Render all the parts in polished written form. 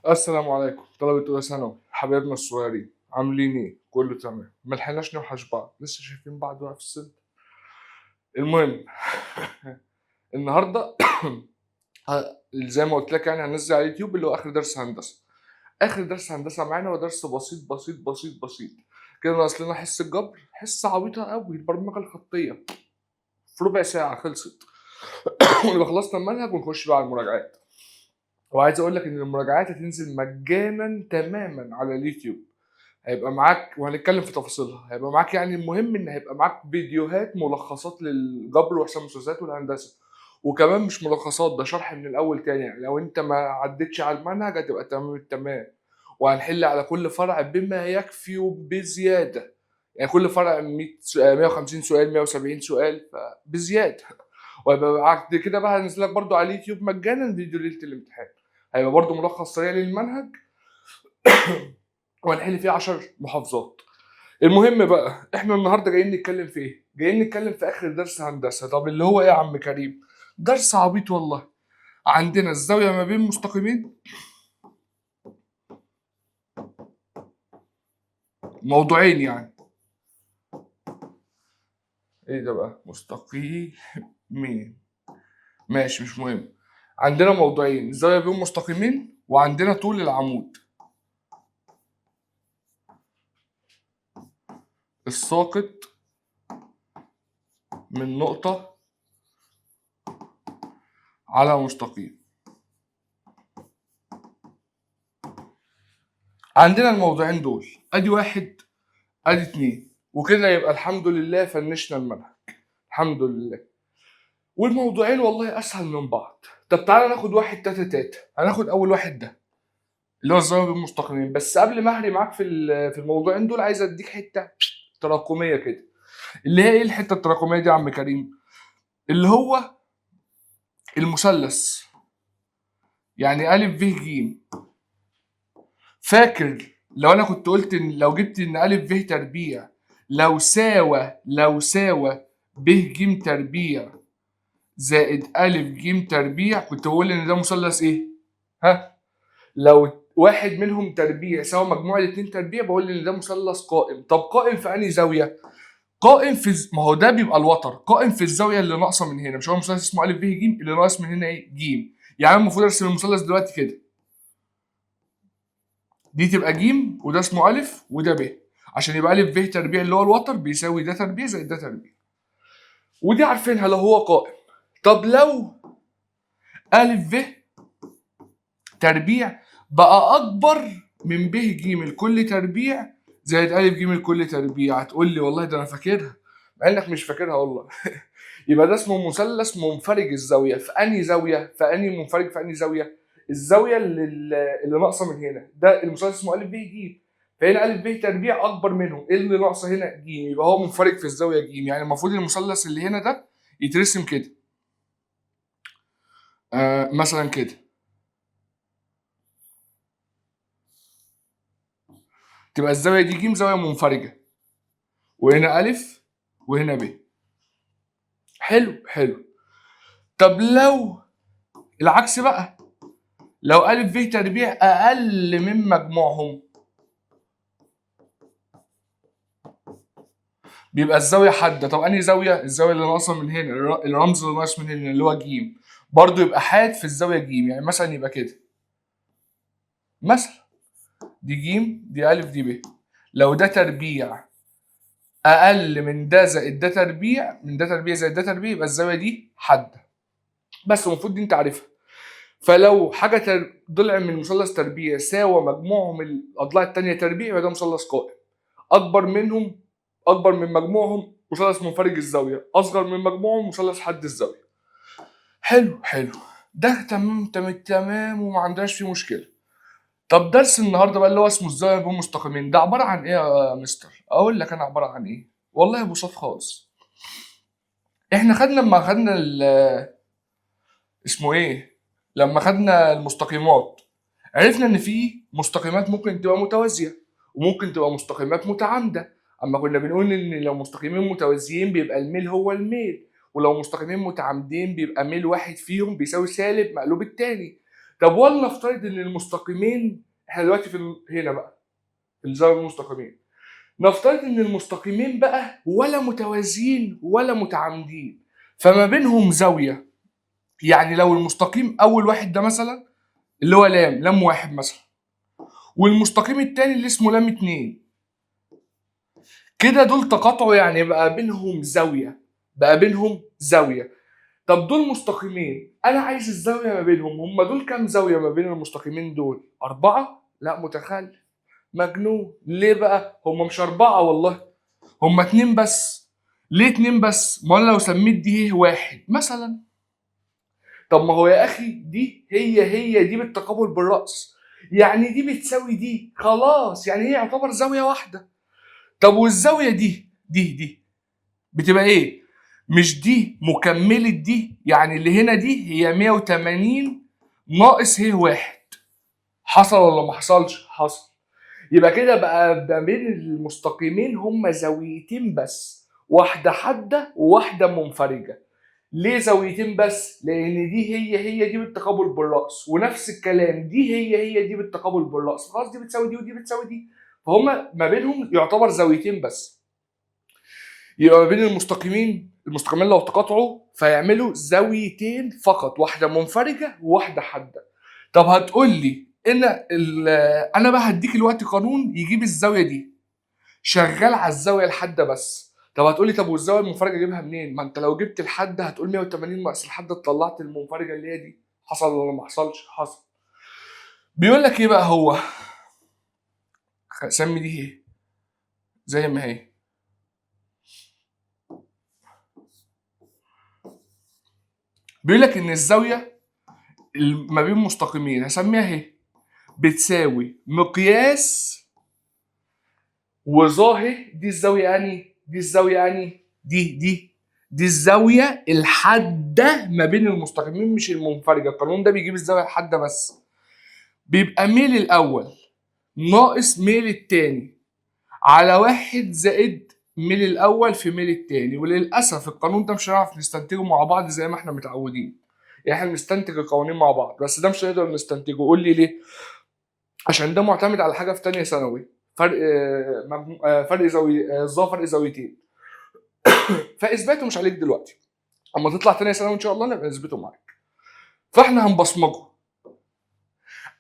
السلام عليكم طلبة أولى ثانوي حبايبنا الصغيرين، عاملين إيه؟ كله تمام، ملحقناش نوحش بعض، لسه شايفين بعض بقى في السن. المهم النهارده زي ما قلت لك يعني هننزل على اليوتيوب اللي هو آخر درس هندسة. آخر درس هندسة معانا هو درس بسيط بسيط بسيط بسيط. كده ناقص لنا حصة الجبر، حصة عبيطة قوي، البرمجة الخطية، في ربع ساعة خلصت. ونبقى خلصنا المنهج ونخش بقى على المراجعات. وعايز أقول لك إن المراجعات هتنزل مجانا تماما على اليوتيوب. هيبقى معاك وهنتكلم في تفاصيلها، هيبقى معاك يعني المهم ان هيبقى معاك فيديوهات ملخصات للجبر وحساب المثلثات والهندسه. وكمان مش ملخصات، ده شرح من الاول تاني، يعني لو انت ما عدتش على المنهج هتبقى تمام التمام. وهنحل على كل فرع بما يكفي وبزياده. يعني كل فرع 100 150 سؤال 170 سؤال فبزياده. وهيبقى بعد كده بقى هنزل لك برضو على اليوتيوب مجانا فيديو ليله الامتحان. هيبقى برضو ملخص سريع للمنهج. وهنحل فيه 10 محافظات. المهم بقى احنا النهارده جايين نتكلم في ايه؟ جايين نتكلم في اخر درس هندسه. طب اللي هو ايه يا عم كريم؟ درس عبيط والله. عندنا الزاويه ما بين مستقيمين، موضوعين يعني. ايه ده بقى؟ مستقيمين. ماشي مش مهم. عندنا موضوعين، الزاويه بين مستقيمين وعندنا طول العمود الساقط من نقطه على مستقيم. عندنا الموضوعين دول، ادي واحد ادي اتنين، وكده يبقى الحمد لله فنشنا المنهج. الحمد لله. والموضوعين والله اسهل من بعض. طب تعالى ناخد واحد تاتا تاتا. هناخد اول واحد ده اللي هو الزاويه بين المستقيمين. بس قبل ما اهري معاك في الموضوعين دول، عايز اديك حته تراكميه كده. اللي هي ايه الحته التراكميه دي يا عم كريم؟ اللي هو المثلث، يعني الف ب ج. فاكر لو انا كنت قلت ان لو جبت ان الف ب تربيع لو ساوى ب ج تربيع زائد الف ج تربيع، كنت بقول ان ده مثلث ايه؟ ها؟ لو واحد منهم تربيع يساوي مجموع الاتنين تربيع، بقول ان ده مثلث قائم. طب قائم في انهي زاويه؟ قائم في ما هو ده بيبقى الوتر، قائم في الزاويه اللي ناقصه من هنا. مش هو مثلث اسمه ا ب ج؟ اللي ناقص من هنا ايه؟ ج. يعني أنا المفروض ارسم المثلث دلوقتي كده، دي تبقى ج وده اسمه ا وده ب، عشان يبقى ا ب تربيع اللي هو الوتر بيساوي ده تربيع زائد ده تربيع. ودي عارفينها لو هو قائم. طب لو ا ب تربيع بقى اكبر من ب ج الكل تربيع زائد ا ج الكل تربيع، هتقول لي والله ده انا فاكرها، مع انك مش فاكرها والله. يبقى ده اسمه مثلث منفرج الزاويه. في انهي زاويه؟ في انهي منفرج؟ في انهي زاويه؟ الزاويه اللي ناقصه من هنا، ده المثلث اسمه ا ب ج. فهنا ا ب تربيع اكبر منهم، ايه اللي ناقصه هنا؟ ج، يبقى هو منفرج في الزاويه ج. يعني المفروض المثلث اللي هنا ده يترسم كده، مثلا كده، تبقى الزاويه دي ج زاويه منفرجه، وهنا أ وهنا ب. حلو حلو. طب لو العكس بقى، لو أ ب تربيع أقل من مجموعهم، بيبقى الزاوية حادة. طب أنهي زاوية؟ الزاوية اللي ناقصة من هنا، الرمز اللي ناقص من هنا اللي هو ج، برضه يبقى حاد في الزاوية ج. يعني مثلا يبقى كده، مثلا دي ج دي أ دي ب. لو ده تربيع أقل من ده زائد ده تربيع، من ده تربيع زائد ده تربيع، يبقى الزاوية دي حادة. بس المفروض دي أنت عارفها. فلو حاجه ضلع من مثلث تربيع ساوى مجموعهم الاضلاع الثانيه تربيع، يبقى ده مثلث قائم. اكبر منهم، اكبر من مجموعهم مثلث منفرج الزاويه، اصغر من مجموعهم مثلث حد الزاويه. حلو حلو. ده تمام تمام تمام وما عندناش فيه مشكله. طب درس النهارده بقى اللي هو اسمه الزاويه بين مستقيمين، ده عباره عن ايه يا مستر؟ اقول لك انا عباره عن ايه، والله بسيط خالص. احنا خدنا لما خدنا اسمه ايه، لما خدنا المستقيمات، عرفنا ان في مستقيمات ممكن تبقى متوازيه وممكن تبقى مستقيمات متعامده. اما كنا بنقول ان لو مستقيمين متوازيين بيبقى الميل هو الميل، ولو مستقيمين متعامدين بيبقى ميل واحد فيهم بيساوي سالب مقلوب التاني. طب ولنفترض ان المستقيمين، احنا دلوقتي هنا بقى في الزاويه المستقيمين، نفترض ان المستقيمين بقى ولا متوازيين ولا متعامدين، فما بينهم زاويه. يعني لو المستقيم اول واحد ده مثلا اللي هو لام واحد مثلا، والمستقيم التاني اللي اسمه لام اتنين، كده دول تقاطعوا، يعني بقى بينهم زاويه، بقى بينهم زاويه. طب دول مستقيمين، انا عايز الزاويه ما بينهم، هم دول كام زاويه ما بين المستقيمين دول؟ 4؟ لا متخلف، مجنون. ليه بقى؟ هم مش 4 والله، هم 2 بس. ليه 2 بس؟ ما انا لو سميت دي واحد مثلا، طب ما هو يا اخي دي هي دي بالتقابل بالرأس، يعني دي بتساوي دي خلاص، يعني هي يعتبر زاويه واحده. طب والزاويه دي بتبقى ايه؟ مش دي مكملة دي؟ يعني اللي هنا دي هي 180 ناقص ه واحد. حصل ولا ما حصلش؟ حصل. يبقى كده بقى ما بين المستقيمين هما زاويتين بس، واحدة حادة وواحدة منفرجة. ليه زاويتين بس؟ لأن دي هي دي بالتقابل بالرأس، ونفس الكلام دي هي دي بالتقابل بالرأس، خلاص دي بتساوي دي ودي بتساوي دي، فهم ما بينهم يعتبر زاويتين بس. يبقى ما بين المستقيمين لو تقاطعوا فيعملوا زاويتين فقط، واحده منفرجه وواحده حاده. طب هتقول لي انا بقى هديك الوقت قانون يجيب الزاويه دي، شغال على الزاويه الحاده بس. طب هتقول لي طب والزاويه المنفرجه اجيبها منين؟ ما انت لو جبت الحاده هتقول 180 ناقص الحده، طلعت المنفرجه اللي هي دي. حصل ولا ما حصلش؟ حصل. بيقول لك ايه بقى هو، سمي دي ايه زي ما هي. بيقول لك ان الزاويه ما بين مستقيمين هسميها اهي بتساوي مقياس وظاهر. دي الزاويه يعني دي الزاويه يعني دي الزاويه الحاده ما بين المستقيمين مش المنفرجه. القانون ده بيجيب الزاويه الحاده بس. بيبقى ميل الاول ناقص ميل التاني على 1 زائد ميل الاول في ميل التاني. وللاسف القانون ده مش هنعرف نستنتجه مع بعض زي ما احنا متعودين، يعني احنا بنستنتج القوانين مع بعض، بس ده مش هنقدر نستنتجه. قول لي ليه؟ عشان ده معتمد على حاجه في تانية ثانوي، فرق فرق زاويه، فرق زاويتين. فاثباته مش عليك دلوقتي، اما تطلع تانية ثانوي ان شاء الله نبقى نثبته معاك. فاحنا هنبصمجه.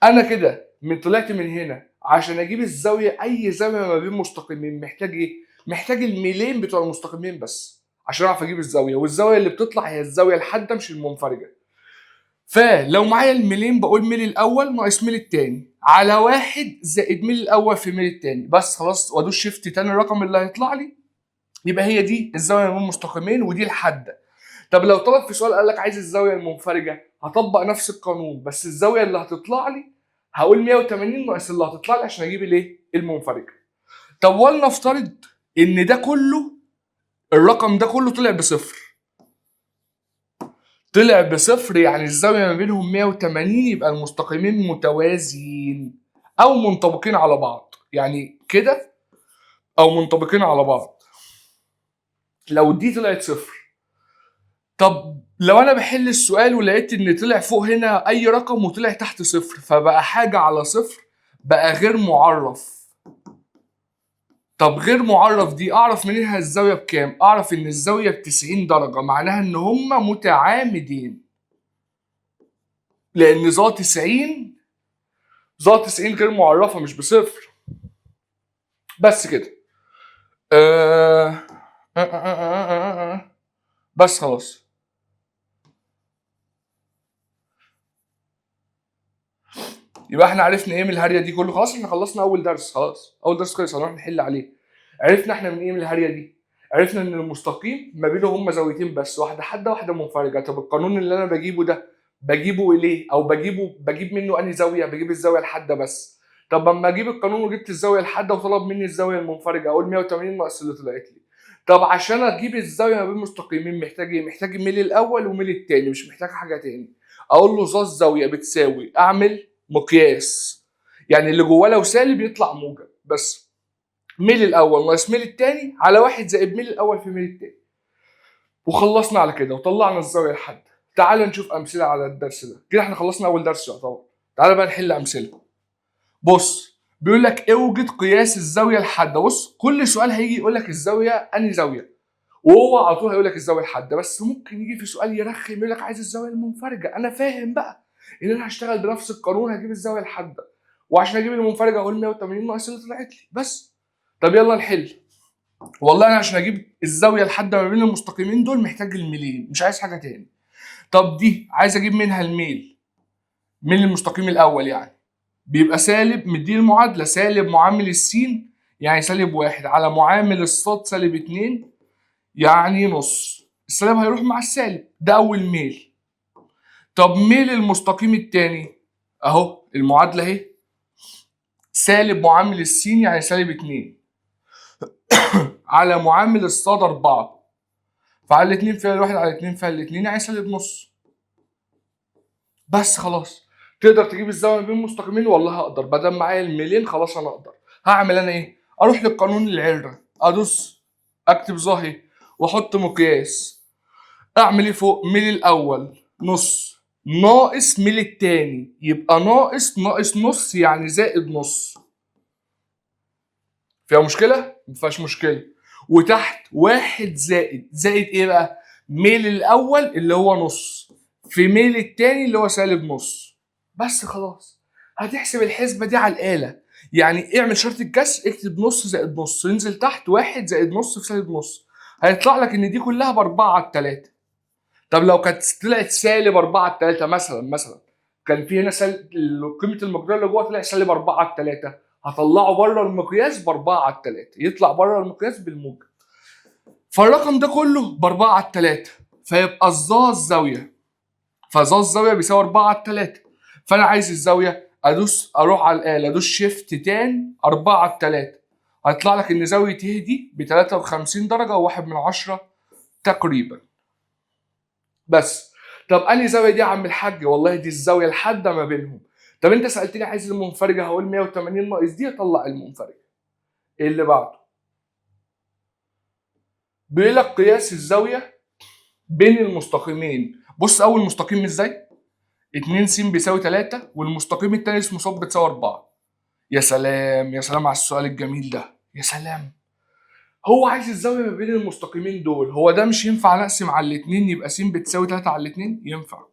انا كده طلعت من هنا عشان اجيب الزاويه، اي زاويه ما بين مستقيمين محتاج ايه؟ محتاج الميلين بتوع المستقيمين بس عشان اعرف اجيب الزاويه، والزاويه اللي بتطلع هي الزاويه الحاده مش المنفرجه. فلو معايا الميلين بقول ميل الاول ناقص ميل التاني على 1 زائد ميل الاول في ميل التاني، بس خلاص، وادوس شيفت تاني الرقم اللي هيطلع لي يبقى هي دي الزاويه بين مستقيمين ودي الحاده. طب لو طلب في سؤال قال لك عايز الزاويه المنفرجه، هطبق نفس القانون بس الزاويه اللي هتطلع لي هقول 180 ناقص اللي هتطلع لي عشان اجيب الايه؟ المنفرجه. طب ولنفترض ان ده كله، الرقم ده كله طلع بصفر. طلع بصفر يعني الزاويه ما بينهم 180، يبقى المستقيمين متوازيين او منطبقين على بعض، يعني كده او منطبقين على بعض. لو دي طلعت صفر، طب لو انا بحل السؤال ولقيت ان طلع فوق هنا اي رقم وطلع تحت صفر، فبقى حاجه على صفر، بقى غير معرف. طب غير معرف دي اعرف منها الزاويه بكام؟ اعرف ان الزاويه ب90 درجه، معناها ان هما متعامدين، لان ظا 90 غير معرفه مش بصفر. بس كده. بس خلاص. يبقى احنا عرفنا ايه من الهاريه دي كله. خلاص احنا خلصنا اول درس، خلاص اول درس خلص، هنروح نحل عليه. عرفنا احنا من ايه من الهاريه دي؟ عرفنا ان المستقيم ما بينه هما زاويتين بس، واحده حاده واحده منفرجه. طب القانون اللي انا بجيبه ده بجيبه ليه؟ او بجيب منه انهي زاويه؟ بجيب الزاويه الحاده بس. طب اما اجيب القانون وجبت الزاويه الحاده وطلب مني الزاويه المنفرجه، اقول 180 ناقص اللي طلعت لي. طب عشان اجيب الزاويه ما بين مستقيمين محتاج ايه؟ محتاج ميل الاول وميل التاني، مش محتاج حاجه تاني. اقول له ظا الزاويه بتساوي، اعمل مقياس، يعني اللي جواه لو سالب يطلع موجب بس، ميل الاول ناقص ميل التاني على 1 زائد ميل الاول في ميل التاني. وخلصنا على كده وطلعنا الزاويه الحاده. تعال نشوف امثله على الدرس ده. كده احنا خلصنا اول درس يعتبر. تعالى بقى نحل امثله. بص بيقول لك اوجد قياس الزاويه الحاده. بص كل سؤال هيجي يقول لك الزاويه انهي زاويه، وهو على طول هيقول لك الزاويه الحاده. بس ممكن يجي في سؤال يرخم يقول لك عايز الزاويه المنفرجه. انا فاهم بقى ان انا هشتغل بنفس القانون هجيب الزاويه الحاده، وعشان اجيب المنفرجه اقول 180 ناقص اللي طلعت لي بس. طب يلا نحل. والله انا عشان اجيب الزاويه الحاده ما بين المستقيمين دول محتاج الميلين، مش عايز حاجه تاني. طب دي عايز اجيب منها الميل من المستقيم الاول، يعني بيبقى سالب، مدي المعادله سالب معامل السين يعني سالب 1 على معامل الصاد سالب 2 يعني نص. السالب هيروح مع السالب، ده اول ميل. طب ميل المستقيم التاني اهو المعادله اهي، سالب معامل السين يعني سالب 2 على معامل الصاد 4، فعلى الاتنين فيها الواحد على الاتنين فيها الاتنين يعني سالب نص. بس خلاص تقدر تجيب الزاويه بين المستقيمين؟ والله هقدر، بدل معايا الميلين خلاص انا اقدر. هعمل انا ايه؟ اروح للقانون العره، ادوس اكتب ظاهر واحط مقياس. اعمل ايه فوق؟ ميل الاول نص ناقص ميل التاني، يبقى ناقص ناقص نص يعني زائد نص. فيها مشكله؟ مفيهاش مشكله. وتحت واحد زائد، زائد ايه بقى؟ ميل الاول اللي هو نص في ميل التاني اللي هو سالب نص. بس خلاص هتحسب الحسبه دي على الاله. يعني اعمل شرط الكسر، اكتب نص زائد نص، ينزل تحت واحد زائد نص في سالب نص، هيطلع لك ان دي كلها باربعه على التلاته. طب لو كانت طلعت سالب 4 على 3 مثلا كان في هنا قيمه المقدار اللي جوه طلع سالب 4 على 3، هطلعه بره المقياس ب 4 على 3، يطلع بره المقياس بالموجب. فالرقم ده كله ب 4 على 3، فيبقى الظا الزاويه، فظا الزاويه بيساوي 4 على 3. فانا عايز الزاويه، اروح على الاله ادوس شيفت تان 4 على 3، هيطلع لك ان زاويه ه دي ب 53 درجه و1 من 10 تقريبا. بس طب انهي زاويه دي يا عم الحاج؟ والله دي الزاويه الحاده ما بينهم. طب انت سالتني عايز المنفرجه، هقول 180 ناقص دي اطلع المنفرجه. ايه اللي بعده؟ بيقول لك قياس الزاويه بين المستقيمين. بص اول مستقيم ازاي؟ 2 س بيساوي 3 والمستقيم الثاني اسمه ص بتساوي 4. يا سلام يا سلام على السؤال الجميل ده، يا سلام. هو عايز الزاويه ما بين المستقيمين دول، هو ده مش ينفع نقسم على الاثنين يبقى س بتساوي 3 على الاثنين؟ ينفع.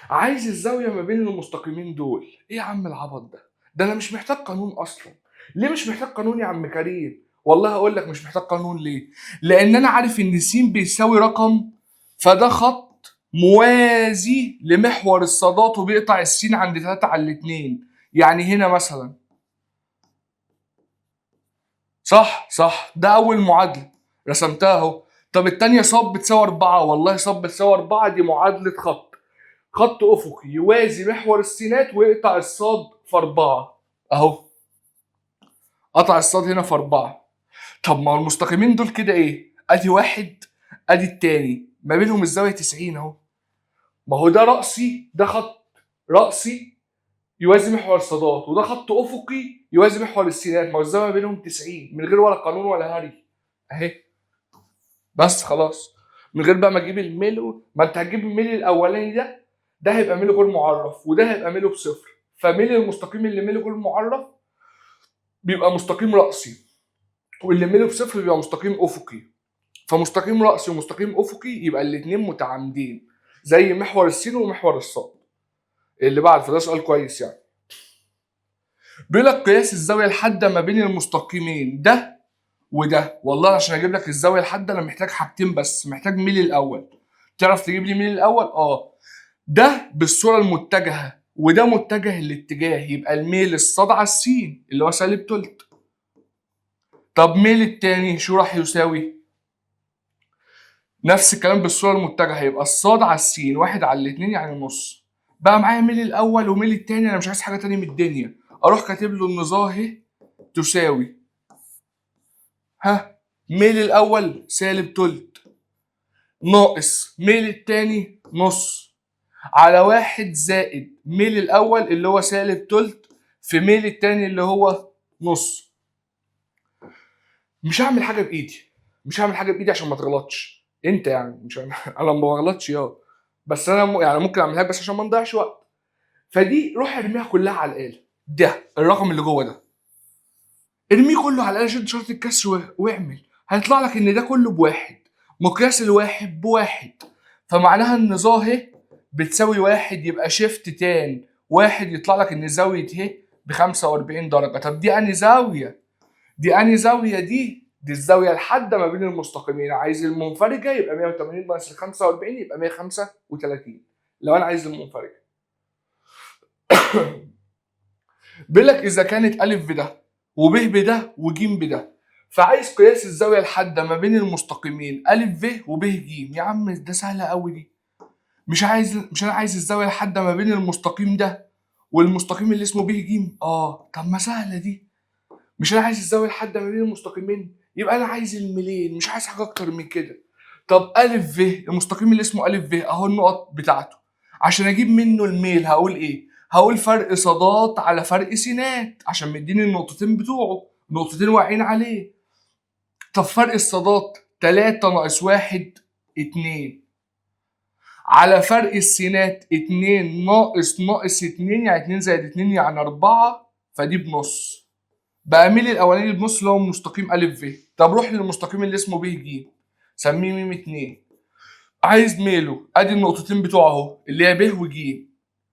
عايز الزاويه ما بين المستقيمين دول. ايه يا عم العبط ده؟ ده انا مش محتاج قانون اصلا. ليه مش محتاج قانون يا عم كريم؟ والله هقول لك مش محتاج قانون ليه. لان انا عارف ان س بيساوي رقم، فده خط موازي لمحور الصادات وبيقطع السين عند 3 على الاتنين. يعني هنا مثلا، صح ده اول معادله رسمتها اهو. طب التانية ص بتساوي 4، والله ص بتساوي 4 دي معادله خط افقي يوازي محور السينات ويقطع الصاد في 4 اهو. قطع الصاد هنا في 4. طب ما هو المستقيمين دول كده ايه؟ ادي واحد ادي التاني ما بينهم الزاويه 90 اهو. ما هو ده رأسي، ده خط رأسي يوازي محور الصادات، وده خط افقي يوازي محور السينات، ما هو الزاويه ما بينهم 90 من غير ولا قانون ولا هري اهي. بس خلاص من غير بقى ما اجيب الميل، ما انت هتجيب الميل الاولاني ده هيبقى ميل غير معرف وده هيبقى ميله بصفر، فميل المستقيم اللي ميله غير معرف بيبقى مستقيم رأسي، واللي ميله بصفر بيبقى مستقيم افقي. فمستقيم رأسي ومستقيم افقي يبقى الاثنين متعامدين زي محور السين ومحور الصاد. اللي بعد فده سؤال كويس يعني. بيقول لك قياس الزاويه الحاده ما بين المستقيمين ده وده. والله عشان اجيب لك الزاويه الحاده انا محتاج حاجتين بس، محتاج ميل الاول. تعرف تجيب لي ميل الاول؟ ده بالصوره المتجهه وده متجه الاتجاه، يبقى الميل الصاد على السين اللي هو سالب تلت. طب ميل التاني شو راح يساوي؟ نفس الكلام بالصوره المتجهه، يبقى الصاد على السين واحد على الاتنين يعني نص. بقى معايا ميل الاول وميل التاني، انا مش عايز حاجه تاني من الدنيا، اروح كاتب له ان ظاهر تساوي ميل الاول سالب تلت ناقص ميل التاني نص على واحد زائد ميل الاول اللي هو سالب تلت في ميل التاني اللي هو نص. مش هعمل حاجه بايدي، مش هعمل حاجه بايدي عشان ما تغلطش انت، يعني مش انا ما بغلطش بس انا يعني ممكن اعملها لك بس عشان ما نضيعش وقت. فدي روح ارميها كلها على الاله، ده الرقم اللي جوه ده ارميه كله على الاله، شد شرط الكسر واعمل، هيطلع لك ان ده كله بواحد، مقياس الواحد بواحد، فمعناها ان ظا ه بتساوي واحد، يبقى شيفت تان واحد يطلع لك ان زاويه ه ب 45 درجه. طب دي انهي زاويه؟ دي انهي زاويه؟ دي الزاويه الحاده ما بين المستقيمين. عايز المنفرجه يبقى 180 ناقص ال 45 يبقى 135 لو انا عايز المنفرجه. بيقول لك اذا كانت ا بده وب بده وج بده، فعايز قياس الزاويه الحاده ما بين المستقيمين ا ب وب ج. يا عم ده سهله قوي دي. مش انا عايز الزاويه الحاده ما بين المستقيم ده والمستقيم اللي اسمه ب ج. طب ما سهله دي. مش انا عايز الزاويه الحاده ما بين المستقيمين، يبقى انا عايز الميلين، مش عايز حاجه اكتر من كده. طب ا ب المستقيم اللي اسمه ا ب اهو النقط بتاعته، عشان اجيب منه الميل هقول ايه؟ هقول فرق صادات على فرق سينات، عشان مديني النقطتين بتوعه، نقطتين واقعين عليه. طب فرق الصادات 3 ناقص 1 2 على فرق السينات 2 ناقص 2 يعني 2 زائد 2 يعني 4، فدي بنص. بقى ميل الاولاني بنص اللي هو مستقيم ا ب. طب روح للمستقيم اللي اسمه ب ج، سميه م 2. عايز ميله، ادي النقطتين بتوعه اهو اللي هي ب وج.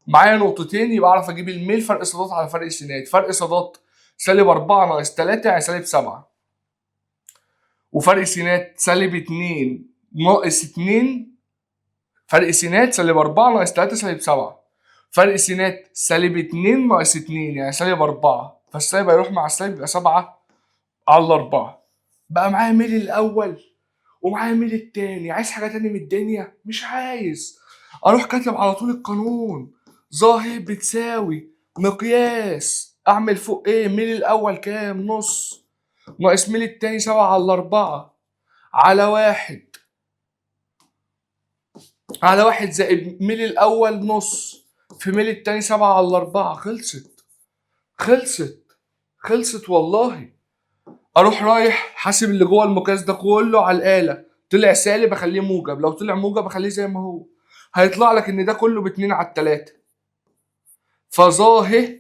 معايا نقطتين يبقى اعرف اجيب الميل، فرق صادات على فرق سينات. فرق صادات سالب 4 ناقص 3 يعني سالب 7، وفرق سينات سالب 2 ناقص 2. فرق سينات سالب 4 ناقص 3 سالب 7، فرق سينات سالب 2 ناقص 2 يعني سالب 4، فالسالب هيروح مع السالب يبقى 7 على 4. بقى معايا ميل الاول ومعايا ميل التاني. عايز حاجه تاني من الدنيا؟ مش عايز. اروح كاتب على طول القانون، ظاهر بتساوي مقياس، اعمل فوق ايه؟ ميل الاول كام؟ نص، ناقص ميل التاني 7 على 4 على 1 على 1 زائد ميل الاول نص في ميل التاني 7 على 4. خلصت خلصت خلصت والله. اروح رايح حاسب اللي جوه المقياس ده كله على الاله، طلع سالب اخليه موجب، لو طلع موجب اخليه زي ما هو. هيطلع لك ان ده كله ب2 على 3، فظاهر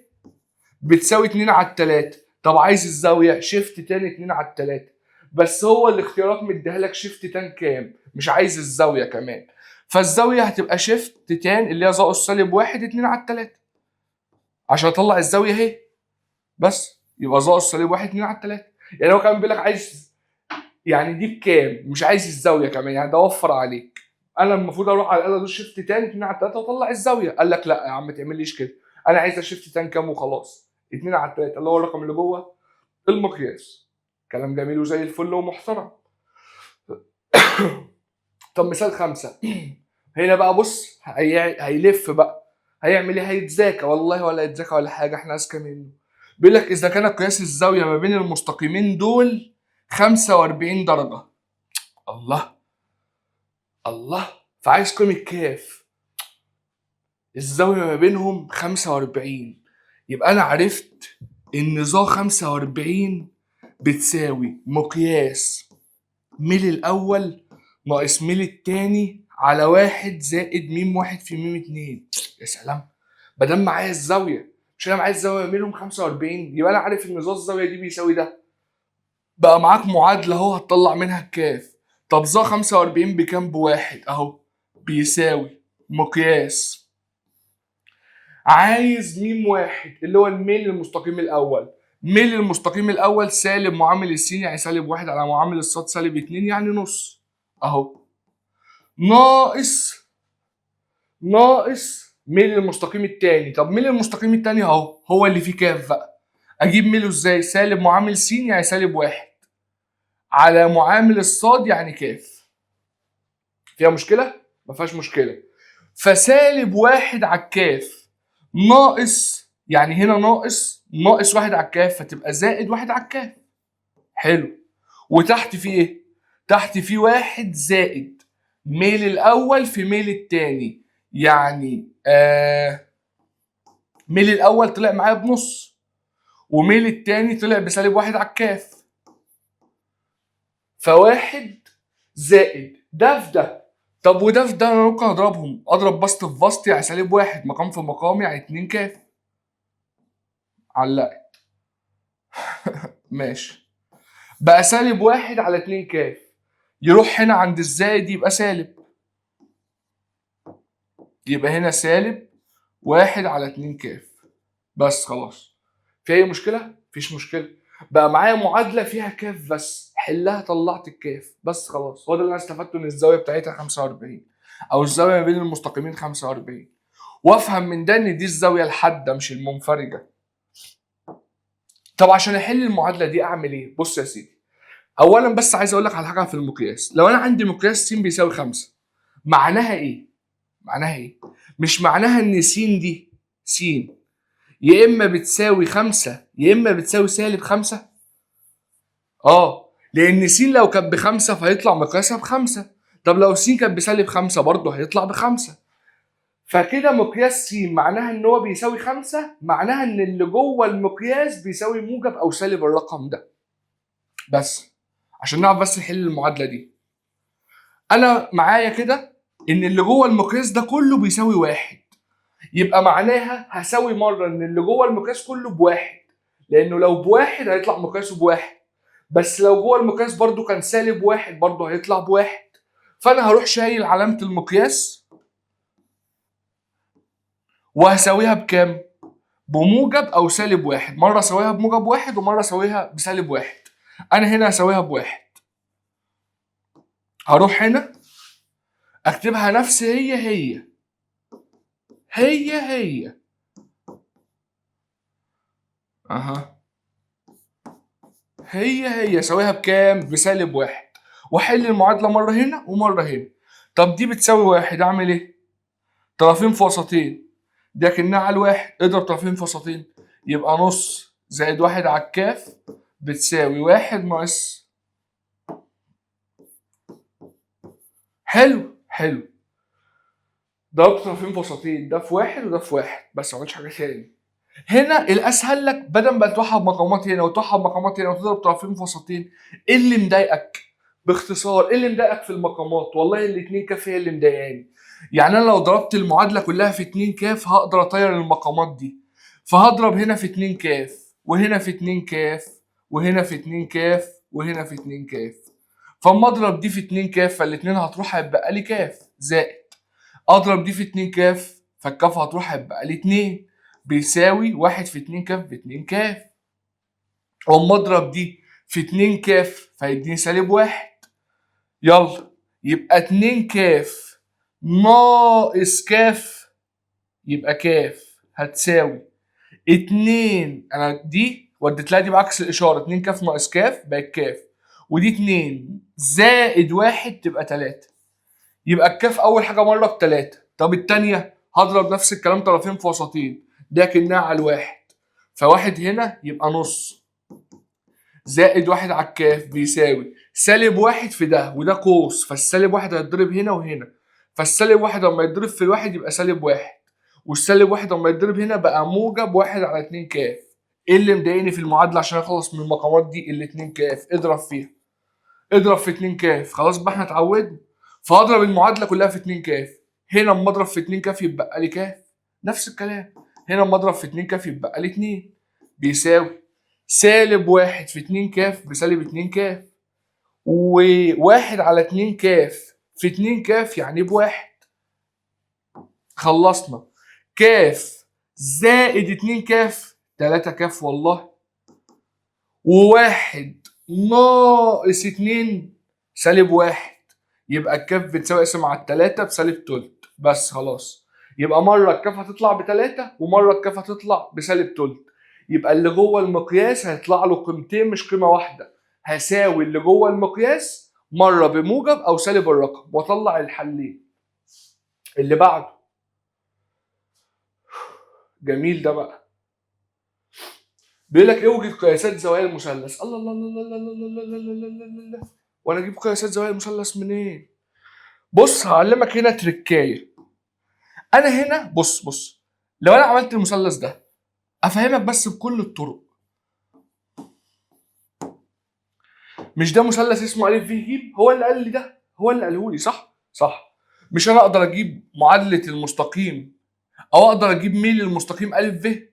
بتساوي 2 على 3. طب عايز الزاويه؟ شيفت تاني 2 على 3. بس هو الاختيارات مديها لك شيفت تان كام، مش عايز الزاويه كمان. فالزاويه هتبقى شيفت تان اللي هي زائد سالب 1 2 على 3 عشان اطلع الزاويه اهي. بس يبقى زائد سالب 1 2 على 3. يعني هو كان بيقول لك عايز يعني دي بكام، مش عايز الزاويه كمان، يعني ده وفر عليك. انا المفروض اروح على الاله ادوس شيفت تاني 2 على 3 واطلع الزاويه. قال لك لا يا عم ما تعمليش كده، انا عايز شيفت تاني كام وخلاص، 2 على 3 اللي هو الرقم اللي جوه المقياس. كلام جميل وزي الفل ومحترم. طب مثال 5. هنا بقى بص هيلف بقى، هيعمل ايه؟ هيتذاكى والله ولا يتذاكى ولا حاجه، احنا اذكى منه. بيقول لك اذا كان قياس الزاويه ما بين المستقيمين دول 45 درجه. الله الله. فعايز قيمه كاف الزاويه ما بينهم 45. يبقى انا عرفت ان ظا 45 بتساوي مقياس ميل الاول ناقص ميل التاني على 1 زائد م 1 في م 2. يا سلام. مادام معايا الزاويه، مش انا معايا الزاويه بينهم 45، يبقى انا عارف ان ظا الزاويه دي بيساوي ده. بقى معاك معادله اهو هتطلع منها الكاف. طب ظا 45 بكام؟ بواحد اهو، بيساوي مقياس. عايز م 1 اللي هو الميل المستقيم الاول. ميل المستقيم الاول سالب معامل السين يعني سالب 1 على معامل الصاد سالب 2 يعني نص اهو، ناقص ميل المستقيم التاني. طب ميل المستقيم التاني اهو هو اللي فيه كاف بقى. اجيب ميله ازاي؟ سالب معامل س يعني سالب 1 على معامل الصاد يعني كاف. فيها مشكله؟ ما فيهاش مشكله. فسالب 1 على الكاف ناقص، يعني هنا ناقص 1 على الكاف فتبقى زائد 1 على الكاف. حلو. وتحت في ايه؟ تحت في 1 زائد ميل الاول في ميل التاني، يعني ميل الاول طلع معايا بنص وميل التاني طلع بسالب 1 على الكاف. فواحد زائد ده في ده طب وده في ده انا ممكن اضربهم، اضرب بسط في بسط يعني سالب واحد، مقام في مقام يعني 2 كاف. علقت. ماشي. بقى سالب واحد على 2 كاف، يروح هنا عند الزائد يبقى سالب، يبقى هنا سالب واحد على 2 كاف. بس خلاص. في اي مشكله؟ مفيش مشكله. بقى معايا معادله فيها كاف بس، حلها طلعت الكاف بس خلاص. هو ده اللي انا استفدته، ان الزاويه بتاعتها 45 او الزاويه ما بين المستقيمين 45، وافهم من ده ان دي الزاويه الحاده مش المنفرجه. طب عشان احل المعادله دي اعمل ايه؟ بص يا سيدي، اولا بس عايز اقول لك على حاجه في المقياس. لو انا عندي مقياس س بيساوي 5، معناها ايه؟ معناها ايه؟ مش معناها ان س دي س يا اما بتساوي 5 يا اما بتساوي سالب 5. لان س لو كانت ب5 فهيطلع مقياسها ب5. طب لو س كانت بسالب 5 برضه هيطلع ب5. فكده مقياس س معناها ان هو بيساوي 5، معناها ان اللي جوه المقياس بيساوي موجب او سالب الرقم ده. بس عشان نعرف بس نحل المعادله دي، انا معايا كده ان اللي جوه المقياس ده كله بيساوي واحد، يبقى معناها هساوي مره ان اللي جوه المقياس كله بواحد، لانه لو بواحد هيطلع مقياسه بواحد، بس لو جوه المقياس برضو كان سالب واحد برضو هيطلع بواحد. فانا هروح شايل علامه المقياس وهساويها بكام؟ بموجب او سالب واحد. مره اساويها بموجب واحد ومره اساويها بسالب واحد. انا هنا هساويها بواحد، هروح هنا اكتبها نفس هي هي اها هي اساويها بكام؟ بسالب واحد، واحل المعادله مره هنا ومره هنا. طب دي بتساوي واحد، اعمل ايه؟ طرفين في وسطين، دي اكنها على الواحد، اضرب طرفين في وسطين يبقى نص زائد واحد على الكاف بتساوي واحد ناقص. حلو. ضربت طرفين في وسطين، ده في واحد وده في واحد، بس ما عملتش حاجه تاني. هنا الاسهل لك بدل ما توحد مقامات هنا وتوحد مقامات هنا وتضرب طرفين في وسطين، ايه اللي مضايقك؟ باختصار ايه اللي مضايقك في المقامات؟ والله الاتنين كاف هي اللي مضايقاني. يعني انا لو ضربت المعادله كلها في 2 كاف هقدر اطير المقامات دي، فهضرب هنا في 2 كاف وهنا في 2 كاف وهنا في 2 كاف وهنا في 2 كاف. فاما اضرب دي في 2 كاف فالاتنين هتروح هيبقى لي كاف زائد، اضرب دي في 2 كاف فالكاف هتروح هيبقى لي 2 بيساوي 1 في 2 كاف ب2 كاف. واما اضرب دي في 2 كاف فيديني سالب 1. يلا يبقى 2 كاف ناقص كاف، يبقى كاف هتساوي 2. انا دي وديت لها دي بعكس الاشاره، 2 كاف ناقص كاف بقت كاف، ودي 2 زائد 1 تبقى 3. يبقى الكاف اول حاجه مره ب3. طب الثانيه هضرب نفس الكلام طرفين في وسطين، ده كانها على الواحد، فواحد هنا يبقى نص زائد واحد على الكاف بيساوي سالب واحد في ده، وده قوس فالسالب واحد هيتضرب هنا وهنا، فالسالب واحد لما يتضرب في الواحد يبقى سالب واحد، والسالب واحد لما يتضرب هنا بقى موجب واحد على 2 كاف. ايه اللي مضايقني في المعادله عشان اخلص من المقامات دي؟ الاتنين كاف، اضرب فيها. اضرب في 2 كاف، خلاص بقى احنا اتعودنا. فاضرب المعادله كلها في 2 كاف. هنا اما اضرب في 2 كاف يبقى لي كاف، نفس الكلام. هنا اما اضرب في 2 كاف يبقى لي 2 بيساوي سالب واحد في 2 كاف بسالب 2 كاف، وواحد على 2 كاف في 2 كاف يعني بواحد. خلصنا. كاف زائد 2 كاف 3 كاف والله، وواحد ناقص 2 سالب واحد، يبقى الكاف بتساوي اقسم على التلاتة بسالب تلت. بس خلاص. يبقى مرة الكاف هتطلع بتلاتة ومرة الكاف هتطلع بسالب تلت، يبقى اللي جوه المقياس هيطلع له قيمتين مش قيمة واحدة. هساوي اللي جوه المقياس مرة بموجب أو سالب الرقم وأطلع الحلين. اللي بعده جميل ده بقى، بيقول لك اوجد قياسات زوايا المثلث. الله الله الله الله الله الله الله الله الله الله الله. وانا اجيب قياسات زوايا المثلث منين؟ بص هعلمك هنا تركايه. انا هنا بص لو انا عملت المثلث ده افهمك بس بكل الطرق. مش ده مثلث اسمه ا ف ج؟ هو اللي قال لي ده، هو اللي قاله لي، صح؟ صح. مش انا اقدر اجيب معادله المستقيم، او اقدر اجيب ميل المستقيم ا ب؟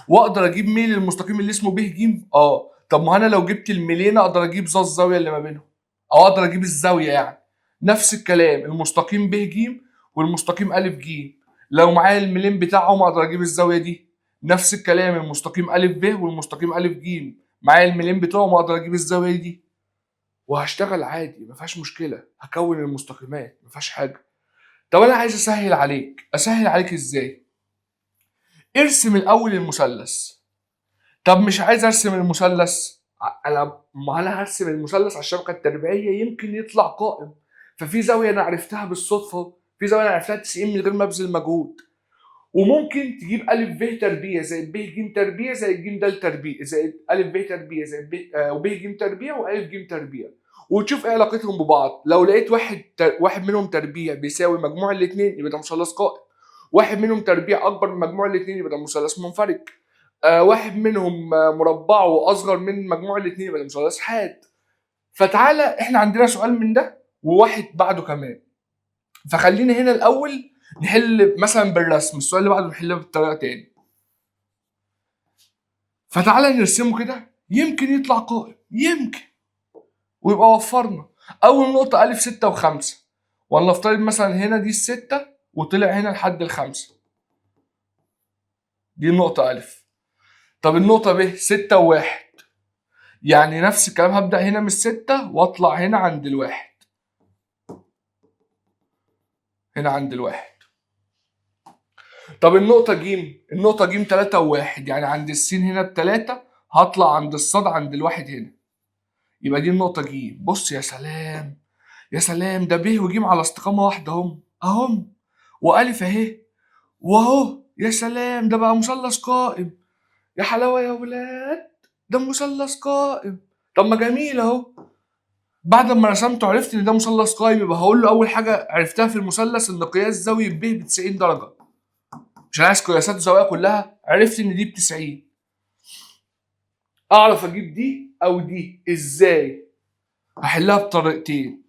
واقدر اجيب ميل المستقيم اللي اسمه ب ج؟ طب ما انا لو جبت الميلين اقدر اجيب الزاويه اللي ما بينهم، او اقدر اجيب الزاويه يعني. نفس الكلام المستقيم ب ج والمستقيم ا ج، لو معايا الميلين بتاعهم اقدر اجيب الزاويه دي. نفس الكلام المستقيم ا ب والمستقيم ا ج، معايا الميلين بتوعهم اقدر اجيب الزاويه دي. وهشتغل عادي ما فيهاش مشكله، هكون المستقيمات ما فيهاش حاجه. طب انا عايز اسهل عليك، اسهل عليك ازاي؟ ارسم الاول المثلث. طب مش عايز ارسم المثلث، ما انا هرسم المثلث على الشبكه التربيعيه يمكن يطلع قائم. ففي زاويه انا عرفتها بالصدفه، في زاويه انا عرفتها 90 من غير ما ابذل مجهود. وممكن تجيب ا ب تربيع زائد ب ج تربيع زائد ج د تربيع زائد ا ب تربيع زائد وب ج تربيع وأ ج تربيع، وتشوف ايه علاقتهم ببعض. لو لقيت واحد منهم تربيع بيساوي مجموع الاثنين يبقى ده مثلث قائم. واحد منهم تربيع اكبر من مجموع الاثنين يبقى ده مثلث منفرج. واحد منهم مربعه اصغر من مجموع الاثنين يبقى ده مثلث حاد. فتعالى احنا عندنا سؤال من ده وواحد بعده كمان. فخلينا هنا الاول نحل مثلا بالرسم، السؤال اللي بعده نحله بطريقه تاني. فتعالى نرسمه كده يمكن يطلع قائم، يمكن، ويبقى وفرنا. اول نقطه ا 6 و5، ولا نفترض مثلا هنا دي الستة وطلع هنا لحد ال5، دي النقطه ا. طب النقطه ب 6 و1، يعني نفس الكلام هبدا هنا من الستة واطلع هنا عند الواحد، هنا عند الواحد. طب النقطة ج، النقطة ج 3 و1، يعني عند السين هنا ب3 هطلع عند الصاد عند الواحد هنا، يبقى دي النقطة ج. بص يا سلام، يا سلام، ده ب وج على استقامة واحدة اهم، وألف اهي، واهو، يا سلام، ده بقى مثلث قائم. يا حلاوة يا ولاد، ده مثلث قائم. طب ما جميل اهو. بعد ما رسمته عرفت ان ده مثلث قائم، يبقى هقول له اول حاجة عرفتها في المثلث ان قياس زاوية ب 90 درجة. مش عايز قياسات الزوايا كلها، عرفت ان دي ب90. اعرف اجيب دي او دي ازاي؟ هحلها بطريقتين.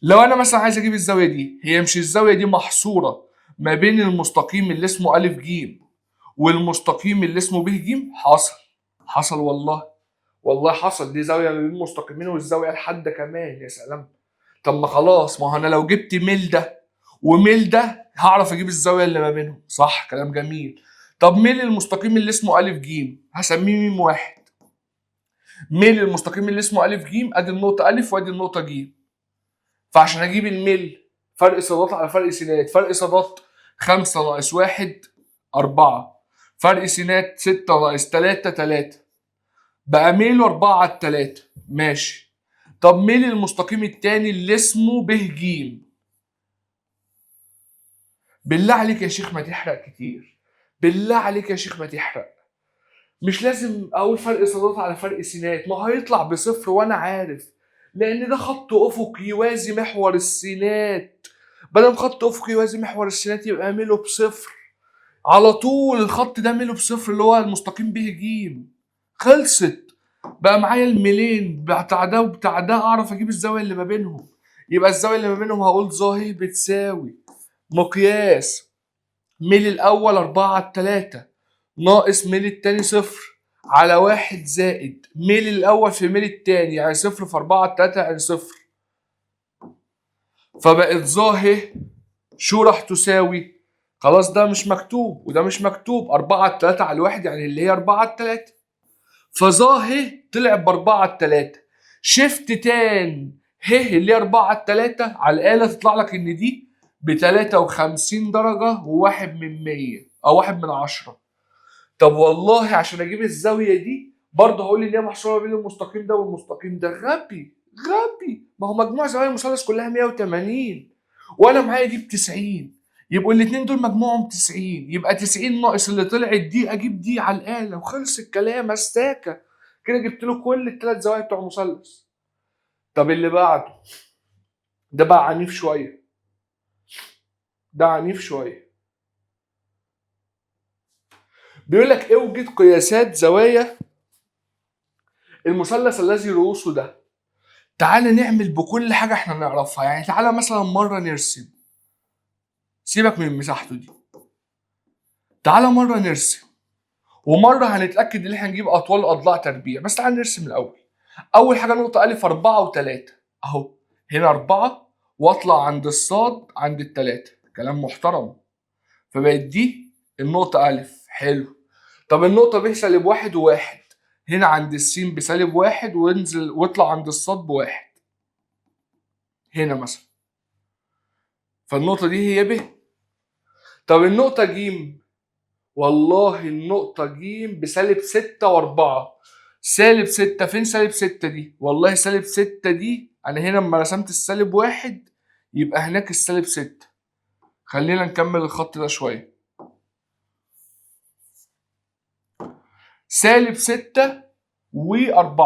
لو انا مثلا عايز اجيب الزاويه دي، هي مش الزاويه دي محصوره ما بين المستقيم اللي اسمه ا ج والمستقيم اللي اسمه ب ج؟ حصل، حصل والله، والله حصل. دي زاويه ما بين مستقيمين والزاويه الحاده كمان، يا سلام. طب ما خلاص، ما هو انا لو جبت ميل ده وميل ده هعرف اجيب الزاويه اللي ما بينهم، صح؟ كلام جميل. طب ميل المستقيم اللي اسمه ا ج هسميه م واحد. ميل المستقيم اللي اسمه ا ج، ادي النقطه ا وادي النقطه ج. فعشان اجيب الميل، فرق صادات على فرق سينات، فرق صادات 5 ناقص 1 4، فرق سينات 6 ناقص 3 3، بقى ميله 4 على 3. ماشي. طب ميل المستقيم التاني اللي اسمه ب ج، بالله عليك يا شيخ ما تحرق كتير، بالله عليك يا شيخ ما تحرق. مش لازم اقول فرق صادات على فرق سينات، ما هيطلع بصفر وانا عارف، لان ده خط افقي يوازي محور السينات. بدل خط افقي يوازي محور السينات يبقى ميله بصفر على طول. الخط ده ميله بصفر اللي هو المستقيم ب ج. خلصت. بقى معايا الميلين بتاع ده وبتاع ده، اعرف اجيب الزاويه اللي ما بينهم. يبقى الزاويه اللي ما بينهم هقول ظاهر بتساوي مقياس ميل الاول 4 على 3 ناقص ميل التاني صفر على 1 زائد ميل الاول في ميل التاني، يعني صفر في 4 على 3 يعني صفر. فبقت ظاهر شو راح تساوي؟ خلاص ده مش مكتوب وده مش مكتوب، 4 على 3 على 1 يعني اللي هي 4 على 3. فظاهر طلع ب 4 على 3. شفت تان ه اللي هي 4 على 3 على الآلة تطلع لك ان دي ب 53 درجة و1 من 100 او 1 من 10. طب والله عشان اجيب الزاويه دي برضه هقول ان هي محصوره بين المستقيم ده والمستقيم ده. غبي غبي، ما هو مجموع زوايا المثلث كلها 180 وانا معايا دي ب90، يبقوا الاثنين دول مجموعهم 90، يبقى 90 ناقص اللي طلعت دي اجيب دي على الاله وخلص الكلام. استاكه كده جبت له كل الثلاث زوايا بتوع المثلث. طب اللي بعده ده بقى عنيف شويه، ده عنيف شويه. بيقول لك اوجد قياسات زوايا المثلث الذي رؤوسه ده. تعالى نعمل بكل حاجة احنا نعرفها. يعني تعالى مثلا مرة نرسم، سيبك من مساحته دي، تعالى مرة نرسم، ومرة هنتأكد ان احنا نجيب أطوال أضلاع تربيع. بس تعالى نرسم الأول. أول حاجة نقطة ألف 4 و3 أهو، هنا 4 وأطلع عند الصاد عند ال3، كلام محترم. فبقت دي النقطة ألف، حلو. طب النقطة ب سالب 1 و1، هنا عند السين بسالب 1 وانزل واطلع عند الصاد ب1 هنا مثلا، فالنقطة دي هي ب. طب النقطة ج، والله النقطة ج بسالب 6 و4. سالب 6 فين؟ سالب 6 دي، والله سالب 6 دي أنا هنا لما رسمت السالب 1 يبقى هناك السالب 6. خلينا نكمل الخط ده شوية. سالب 6 و4،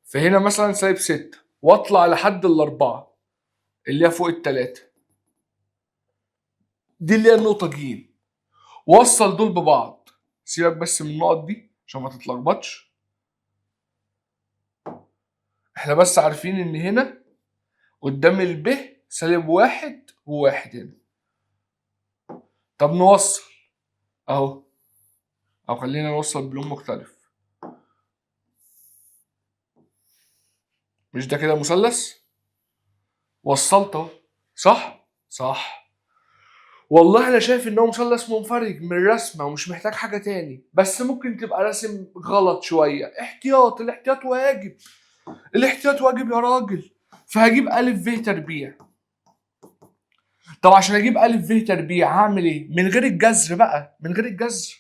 فهنا مثلا سالب 6 واطلع لحد الأربعة اللي هي فوق ال3، دي اللي هي النقطة ج. وصل دول ببعض، سيبك بس من النقط دي عشان ما تتلخبطش. احنا بس عارفين ان هنا قدام الب سالب 1 و1 هنا. طب نوصل اهو، او خلينا نوصل بلون مختلف. مش ده كده مثلث؟ وصلت اهو، صح؟ صح. والله انا شايف ان هو مثلث منفرج من الرسمه ومش محتاج حاجه تاني، بس ممكن تبقى راسم غلط شويه. احتياط، الاحتياط واجب، الاحتياط واجب يا راجل. فهجيب الف ب تربيع. طب عشان اجيب الف ب تربيع هعمل ايه؟ من غير الجذر بقى، من غير الجذر.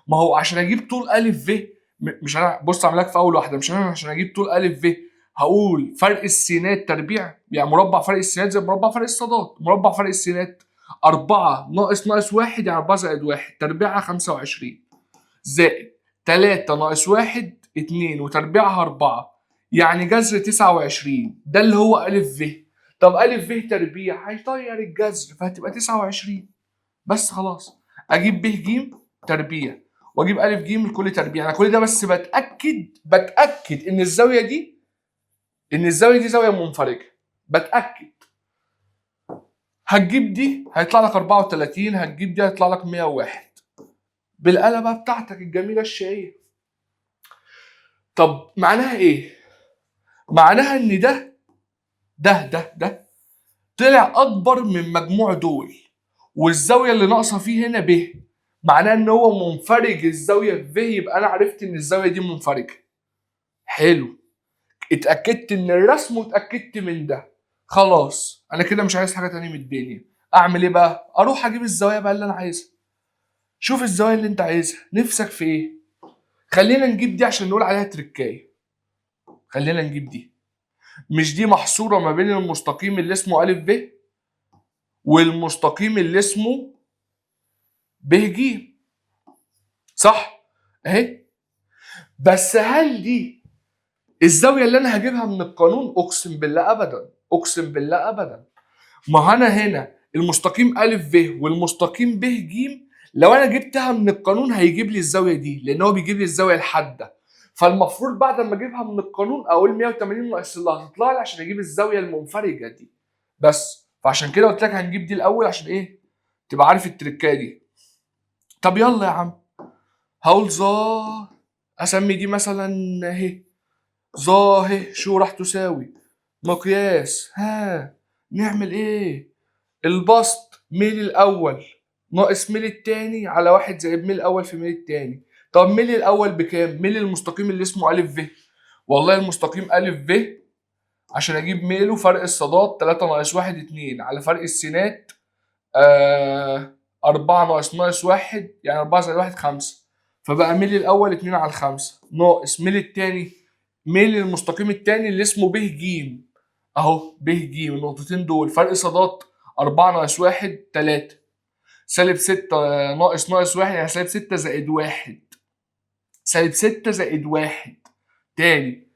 ما هو عشان اجيب طول الف ب، مش انا بص اعمل لك في اول واحده، مش انا عشان اجيب طول الف ب هقول فرق السينات تربيع، يعني مربع فرق السينات زي مربع فرق الصادات. مربع فرق السينات 4 ناقص 1 يعني 4 زائد 1 تربيعها 25 زائد 3 ناقص 1 2 وتربيعها 4 يعني جذر 29، ده اللي هو ألف ب. طب ألف ب تربيع هيطير الجذر فهتبقى 29 بس خلاص. أجيب ب ج تربيع وأجيب ألف ج لكل تربيع. أنا كل ده بس بتأكد إن الزاوية دي، زاوية منفرجة. بتأكد. هتجيب دي هيطلع لك 34، هتجيب دي هيطلع لك 101 بالآلة بقى بتاعتك الجميلة الشقية. طب معناها ايه؟ معناها ان ده طلع اكبر من مجموع دول، والزاوية اللي ناقصة فيه هنا ب، معناها ان هو منفرج الزاوية ب، يبقى انا عرفت ان الزاوية دي منفرجة. حلو، اتأكدت من الرسم واتأكدت من ده، خلاص انا كده مش عايز حاجة تانية من الدنيا. اعمل ايه بقى؟ اروح اجيب الزوايا بقى اللي انا عايزها. شوف الزوايا اللي انت عايزها، نفسك في ايه؟ خلينا نجيب دي عشان نقول عليها تركايه. خلينا نجيب دي. مش دي محصورة ما بين المستقيم اللي اسمه أ ب والمستقيم اللي اسمه ب ج، صح؟ اهي. بس هل دي الزاوية اللي انا هجيبها من القانون؟ اقسم بالله ابدا، اقسم بالله ابدا. ما انا هنا المستقيم أ ب والمستقيم ب ج لو انا جبتها من القانون هيجيب لي الزاوية دي، لان هو بيجيب لي الزاوية الحادة. فالمفروض بعد ما اجيبها من القانون اقول 180 ناقص اللي هتطلع لي عشان اجيب الزاوية المنفرجة دي بس. فعشان كده قلت لك هنجيب دي الاول عشان ايه؟ تبقى عارف التركايه دي. طب يلا يا عم، هقول ظا، اسمي دي مثلا اهي، ظا اهي شو راح تساوي مقياس، ها نعمل ايه؟ البسط ميل الاول ناقص ميل التاني على 1 زائد ميل الاول في ميل التاني. طب ميل الاول بكام؟ ميل المستقيم اللي اسمه أ ب. والله المستقيم أ ب عشان اجيب ميله فرق الصادات 3 ناقص 1 2 على فرق السينات 4 ناقص 1 يعني 4 زائد 1 5. فبقى ميل الأول 2 على 5 ناقص ميل التاني، ميل المستقيم التاني اللي اسمه ب ج أهو، ب ج النقطتين دول فرق صادات 4 ناقص 1 3 سالب 6 ناقص 1 يعني سالب 6 زائد 1 سالب 6 زائد 1 تاني.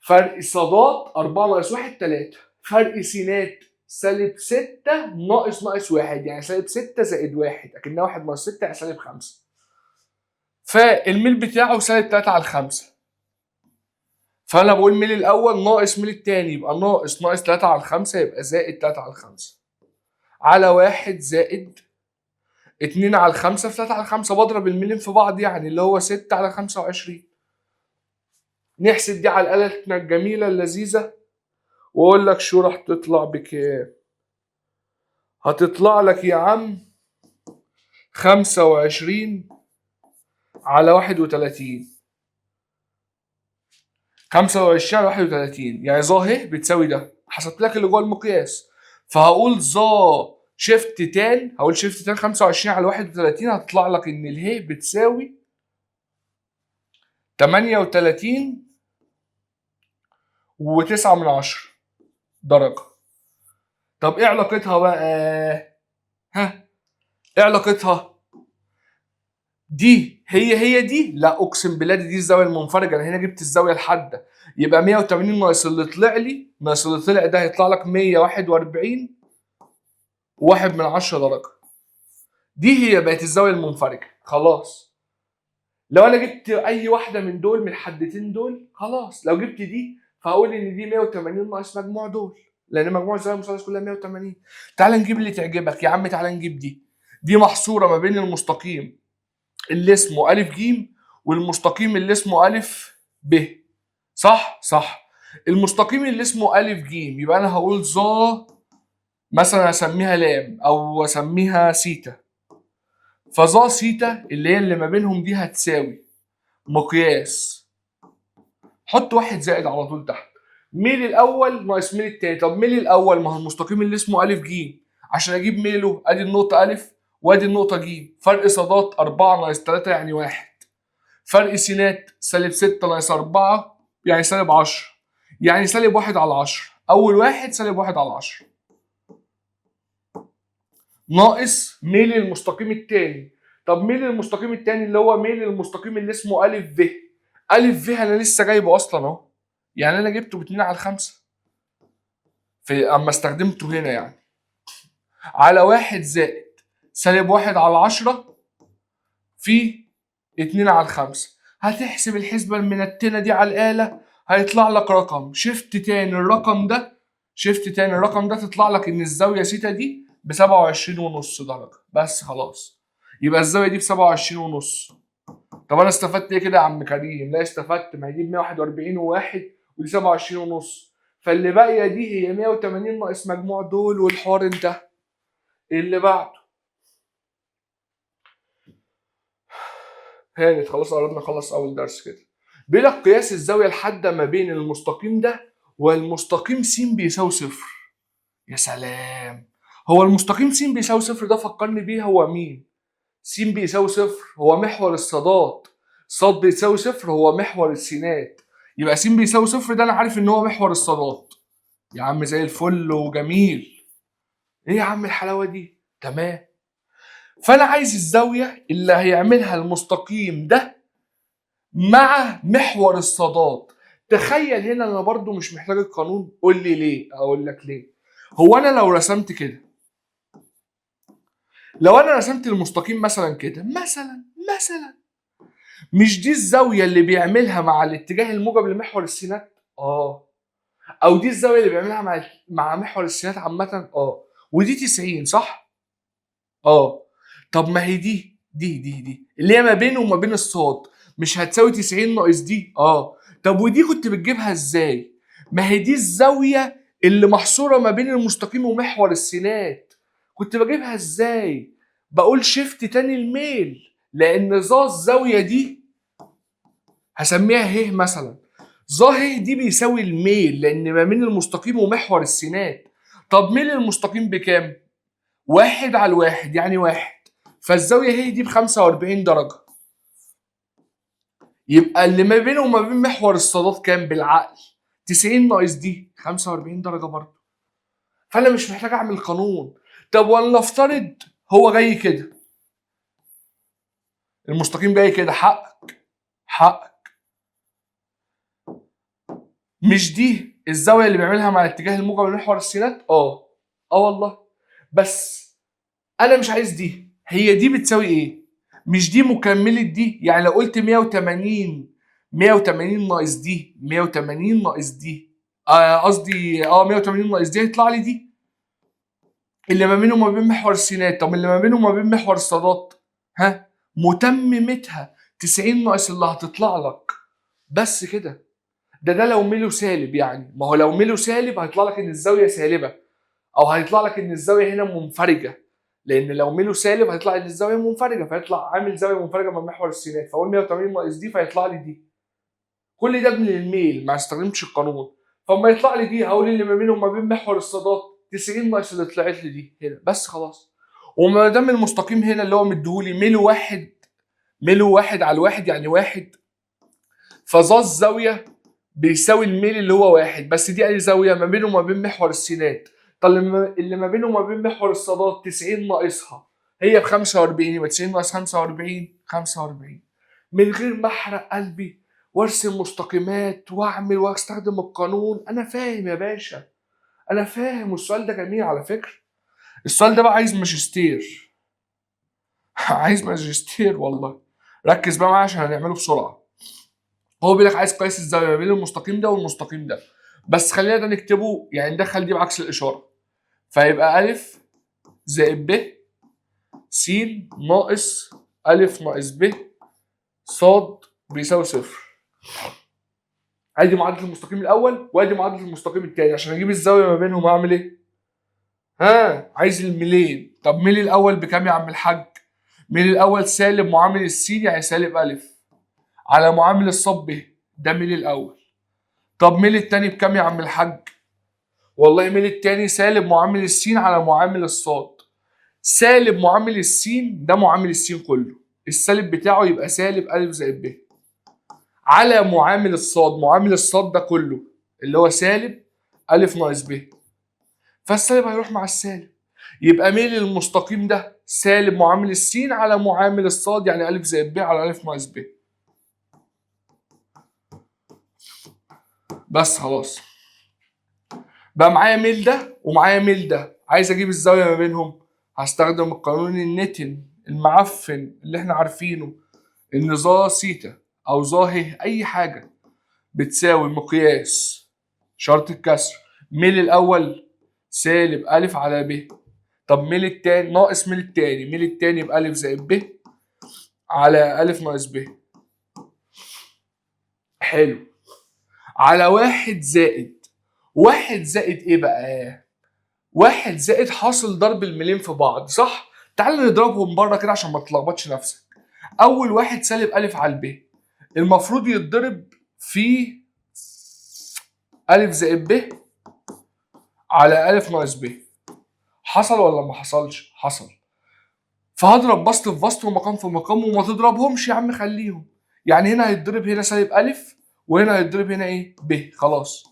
فرق صادات 4 ناقص 1 3 فرق سينات سالب 6 ناقص 1 يعني سالب 6 زائد 1 اكنها 1 ناقص 6 يعني سالب 5. فالميل بتاعه سالب 3 على 5. فانا بقول ميل الاول ناقص ميل التاني، يبقى ناقص 3 على 5 يبقى زائد 3 على 5 على 1 زائد 2 على 5 في 3 على 5. بضرب الميلين في بعض يعني اللي هو 6 على 25. نحسب دي على الآلة الجميلة اللذيذة واقول لك شو راح تطلع بكام. هتطلع لك يا عم 25 على 31. 25 على 31 يعني ظا ه بتساوي ده. حسبت لك اللي جوه المقياس، فهقول ظا شيفت تان، هقول شيفت تان 25 على 31 هتطلع لك ان اله بتساوي 38 و9 من 10 درجة. طب ايه علاقتها بقى؟ ها ايه علاقتها؟ دي هي دي؟ لا اقسم بالله دي الزاويه المنفرجه. انا هنا جبت الزاويه الحاده، يبقى 180 ناقص اللي طلع لي، ناقص اللي طلع ده هيطلع لك 141 1 من 10 درجه. دي هي بقت الزاويه المنفرجه. خلاص لو انا جبت اي واحده من دول من الحدتين دول خلاص، لو جبت دي فهقول ان دي 180 ناقص مجموع دول، لان مجموع الزوايا المثلث كلها 180. تعال نجيب اللي تعجبك يا عم. تعال نجيب دي محصوره ما بين المستقيم اللي اسمه أ ج والمستقيم اللي اسمه أ ب. صح؟ صح. المستقيم اللي اسمه أ ج يبقى أنا هقول ظا مثلا أسميها لام أو أسميها سيتا. فظا سيتا اللي هي اللي ما بينهم دي هتساوي مقياس، حط 1 زائد على طول تحت ميل الأول ناقص ميل التاني. طب ميل الأول ما هو المستقيم اللي اسمه أ ج، عشان أجيب ميله أدي النقطة أ وأدي النقطة ج، فرق صادات 4 ناقص 3 يعني 1. فرق سينات سالب 6 ناقص 4 يعني سالب 10، يعني سالب 1 على 10. أول واحد سالب 1 على 10 ناقص ميل المستقيم التاني. طب ميل المستقيم التاني اللي هو ميل المستقيم اللي اسمه أ ف. أ ف أنا لسه جايبه أصلا أهو، يعني أنا جبته ب 2 على 5 في أما استخدمته هنا يعني، على 1 زائد سالب 1 على 10 في 2 على 5. هتحسب الحسبة المنتنة دي على الآلة هيطلع لك رقم. شفت تاني الرقم ده تطلع لك ان الزاوية سيتا دي ب 27.5 درجة بس. خلاص يبقى الزاوية دي ب 27.5. طب انا استفدت ايه كده يا عم كريم؟ لا استفدت، ما هي دي ب 141 و1 ودي 27.5، فاللي باقية دي هي 180 ناقص مجموع دول والحوار انتهى. اللي بعده هانت. خلاص قربنا نخلص اول درس كده. بيقول لك قياس الزاويه الحاده ما بين المستقيم ده والمستقيم س بيساوي صفر. يا سلام. هو المستقيم س بيساوي صفر ده فكرني بيه هو مين؟ س بيساوي صفر هو محور الصادات، صاد بيساوي صفر هو محور السينات، يبقى س بيساوي صفر ده انا عارف ان هو محور الصادات. يا عم زي الفل وجميل. ايه يا عم الحلاوه دي؟ تمام. فانا عايز الزاويه اللي هيعملها المستقيم ده مع محور الصادات. تخيل هنا انا برضو مش محتاج القانون. قول لي ليه؟ اقول لك ليه. هو انا لو رسمت كده، لو انا رسمت المستقيم مثلا كده مثلا مش دي الزاويه اللي بيعملها مع الاتجاه الموجب لمحور السينات؟ او دي الزاويه اللي بيعملها مع محور السينات عامه؟ ودي 90 صح؟ طب ما هي دي اللي هي ما بينه وما بين الصاد مش هتساوي 90 ناقص دي؟ طب ودي كنت بتجيبها ازاي؟ ما هي دي الزاويه اللي محصوره ما بين المستقيم ومحور السينات. كنت بجيبها ازاي؟ بقول شيفت تاني الميل، لان الزاويه دي هسميها ه مثلا. ه دي بيساوي الميل لان ما بين المستقيم ومحور السينات. طب ميل المستقيم بكام؟ 1 على 1 يعني 1، فالزاويه هي دي ب 45 درجه. يبقى اللي ما بينه وما بين محور الصادات كام بالعقل؟ 90 ناقص دي 45 درجه برضه. فانا مش محتاج اعمل قانون. طب ولنفترض هو جاي كده، المستقيم جاي كده، حقك مش دي الزاويه اللي بيعملها مع الاتجاه الموجب لمحور السينات؟ والله. بس انا مش عايز دي. هي دي بتساوي ايه؟ مش دي مكمله دي؟ يعني لو قلت 180 180 ناقص دي 180 ناقص دي قصدي 180 ناقص دي هيطلع لي دي اللي ما بينه وما بين محور السينات. طب اللي ما بينه وما بين محور الصادات متممتها 90 ناقص اللي هتطلع لك. بس كده. ده لو ميله سالب، يعني ما هو لو ميله سالب هيطلع لك ان الزاويه سالبه، او هيطلع لك ان الزاويه هنا منفرجه، لان لو ميله سالب هيطلع ان الزاويه منفرجه، فيطلع عامل زاويه منفرجه من محور السينات، فاقول 180 ناقص دي فيطلع لي دي. كل ده من الميل، ما استخدمتش القانون. فاما يطلع لي دي هقول اللي ما بينه وما بين محور الصادات 90 ناقص اللي طلعت لي دي هنا، بس خلاص. وما دام المستقيم هنا اللي هو مديهولي ميله واحد على الواحد يعني واحد، فظا الزاويه بيساوي الميل اللي هو واحد، بس دي اي زاويه ما بينه وما بين محور السينات. طب اللي ما بينه وما بين محور الصادات 90 ناقصها هي ب 45، يبقى 90 ناقص 45 من غير ما احرق قلبي وارسم مستقيمات واعمل واستخدم القانون. انا فاهم يا باشا، انا فاهم، والسؤال ده جميل على فكره. السؤال ده بقى عايز ماجستير عايز ماجستير والله. ركز بقى معايا عشان هنعمله بسرعه. هو بيقول لك عايز قياس الزاويه ما بين المستقيم ده والمستقيم ده، بس خلينا ده نكتبه يعني ندخل دي بعكس الاشاره، فيبقى ا زائد ب س ناقص ا ناقص ب ص بيساوي صفر. ادي معادله المستقيم الاول وادي معادله المستقيم الثاني. عشان اجيب الزاويه ما بينهم اعمل ايه؟ عايز الميلين. طب ميل الاول بكام يا عم الحاج؟ ميل الاول سالب معامل السين يعني سالب ا على معامل الصاد ب، ده ميل الاول. طب ميل التاني بكام يا عم الحاج؟ والله ميل التاني سالب معامل السين على معامل الصاد. سالب معامل السين ده معامل السين كله، السالب بتاعه يبقى سالب ا زائد ب على معامل الصاد. معامل الصاد ده كله اللي هو سالب ا ناقص ب، فالسالب هيروح مع السالب، يبقى ميل المستقيم ده سالب معامل السين على معامل الصاد يعني ا زائد ب على ا ناقص ب. بس خلاص بقى معايا ميل ده ومعايا ميل ده. عايز اجيب الزاويه ما بينهم، هستخدم القانون النتن المعفن اللي احنا عارفينه، ان ظا سيتا او ظا ه اي حاجه بتساوي مقياس شرط الكسر ميل الاول سالب ا على ب. طب ميل التاني ناقص ميل التاني، ميل التاني بأ زائد ب على ا ناقص ب. حلو. على واحد زائد ايه بقى؟ واحد زائد حاصل ضرب الميلين في بعض، صح؟ تعال نضربهم بره كده عشان ما تلخبطش نفسك. اول واحد سالب ا على ب المفروض يتضرب في ا زائد ب على ا ناقص ب. حصل ولا ما حصلش؟ حصل. فهضرب بسط في بسط ومقام في مقام، وما تضربهمش يا عم خليهم. يعني هنا هيتضرب هنا سالب ا وهنا هيتضرب هنا ايه؟ ب. خلاص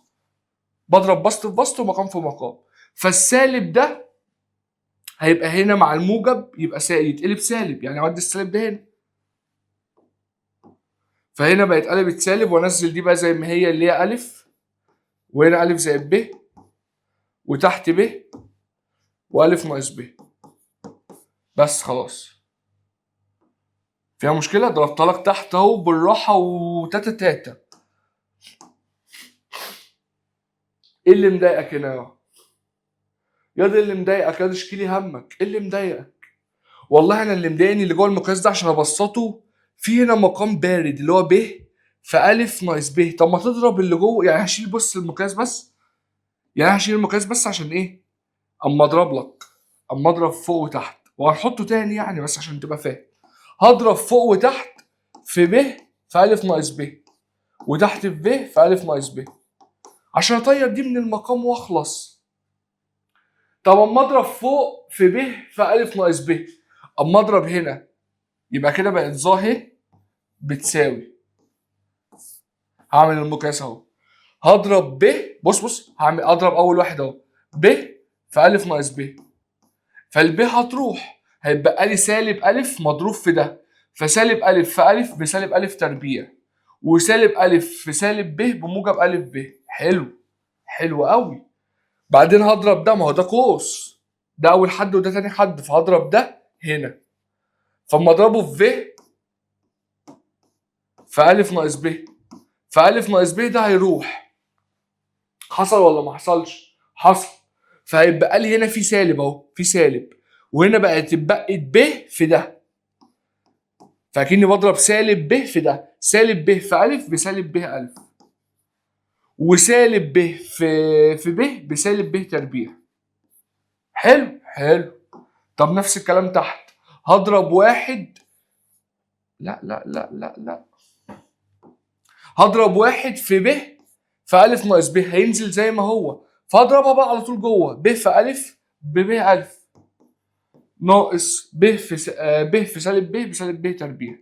بضرب بسط في بسط ومقام في مقام. فالسالب ده هيبقى هنا مع الموجب يبقى يتقلب سالب، يعني اودي السالب ده هنا، فهنا بقت قلبت سالب، وانزل دي بقى زي ما هي اللي هي ا، وهنا ا زائد ب وتحت ب وأ ناقص ب. بس خلاص. فيها مشكلة؟ ضربتها لك تحت اهو بالراحة وتاتا تاتا. ايه اللي مضايقك هنا يا دي؟ اللي مضايقك يا اشكيلي همك، ايه اللي مضايقك؟ والله انا اللي مضايقني اللي جوه المقياس ده عشان ابسطه، في هنا مقام بارد اللي هو ب في ا ناقص ب. طب ما تضرب اللي جوه، يعني هشيل بص المقياس بس، يعني هشيل المقياس بس عشان ايه؟ اما اضرب لك، اما اضرب فوق وتحت وهنحطه تاني يعني بس عشان تبقى فاهم. هضرب فوق وتحت في ب في ا ناقص ب وتحت في ب في ا ناقص ب عشان اطير دي من المقام واخلص. طب اما اضرب فوق في ب في ا ناقص ب، اما اضرب هنا يبقى كده بقت ظ بتساوي، هعمل المقياس اهو، هضرب ب بص هعمل اضرب اول واحد اهو ب في ا ناقص ب، فالب هتروح هيبقى لي سالب ا مضروب في ده، فسالب ا في ا بسالب ا تربيع، وسالب ا في سالب ب بموجب ا ب. حلو، حلو قوي. بعدين هضرب ده، ما هو ده قوس، ده اول حد وده تاني حد، فهضرب ده هنا، فاما اضربه في ا ناقص ب فأ ناقص ب ده هيروح. حصل ولا ما حصلش؟ حصل. فهيبقى لي هنا في سالب اهو، في سالب، وهنا بقت اتبقت ب في ده. فاكني بضرب سالب ب في ده، سالب ب في أ بسالب ب أ، وسالب ب في ب بسالب ب تربيع. حلو حلو. طب نفس الكلام تحت، هضرب واحد، لا لا لا لا لا، هضرب واحد في ب في أ ناقص ب، هينزل زي ما هو، فهضربها بقى على طول جوه، ب في أ بب أ ناقص ب في ب في سالب ب بسالب ب تربيع.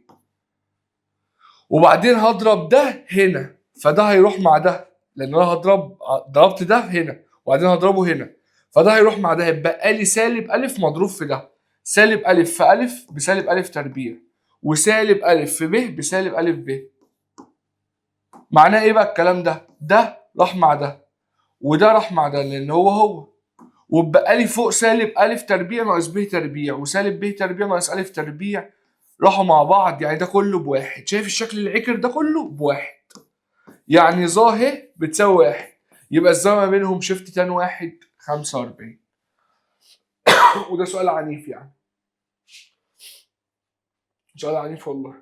وبعدين هضرب ده هنا، فده هيروح مع ده، لان انا ضربت ده هنا وبعدين هضربه هنا، فده هيروح مع ده، هيبقى لي سالب أ مضروب في ده، سالب أ في أ بسالب أ تربيع، وسالب أ في ب بسالب أ ب. معناه ايه بقى الكلام ده؟ ده راح مع ده وده راح مع ده لان هو، واتبقى لي فوق سالب أ تربيع ناقص ب تربيع وسالب ب تربيع ناقص أ تربيع، راحوا مع بعض، يعني ده كله بواحد. شايف الشكل العكر ده كله بواحد، يعني ظ ه بتساوي واحد، يبقى الزاوية ما بينهم شيفت تان واحد 45. وده سؤال عنيف يعني، سؤال عنيف والله.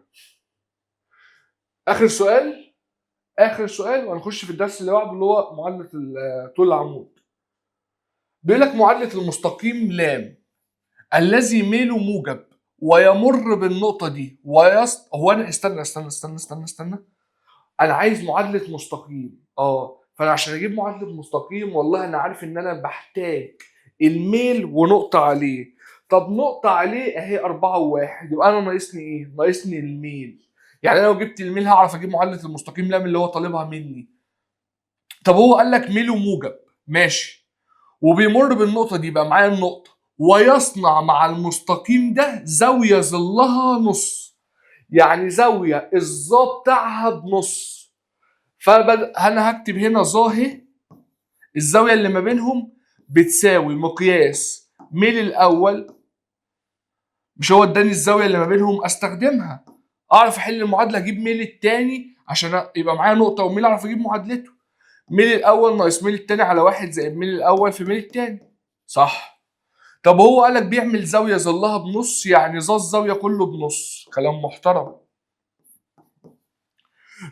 آخر سؤال، آخر سؤال وهنخش في الدرس اللي بعده اللي هو معادلة طول العمود. بيقول لك معادلة المستقيم لام الذي ميله موجب ويمر بالنقطة دي هو أنا استنى، أنا عايز معادلة مستقيم. فأنا عشان أجيب معادلة مستقيم والله أنا عارف إن أنا بحتاج الميل ونقطة عليه. طب نقطة عليه أهي 4 و1، يبقى أنا ناقصني إيه؟ ناقصني الميل. يعني أنا لو جبت الميل هعرف أجيب معادلة المستقيم لام اللي هو طالبها مني. طب هو قال لك ميله موجب، ماشي، وبيمر بالنقطة دي، يبقى معايا النقطة، ويصنع مع المستقيم ده زاوية ظلها نص، يعني زاوية الظا بتاعها بنص. فأنا هكتب هنا ظا ه، الزاوية اللي ما بينهم بتساوي مقياس ميل الأول، مش هو اداني الزاوية اللي ما بينهم استخدمها، أعرف أحل المعادلة أجيب ميل التاني عشان يبقى معايا نقطة وميل أعرف أجيب معادلته. ميل الأول ناقص ميل التاني على واحد زائد ميل الأول في ميل التاني، صح؟ طب هو قالك بيعمل زاوية ظلها بنص، يعني ظا الزاوية كله بنص، كلام محترم.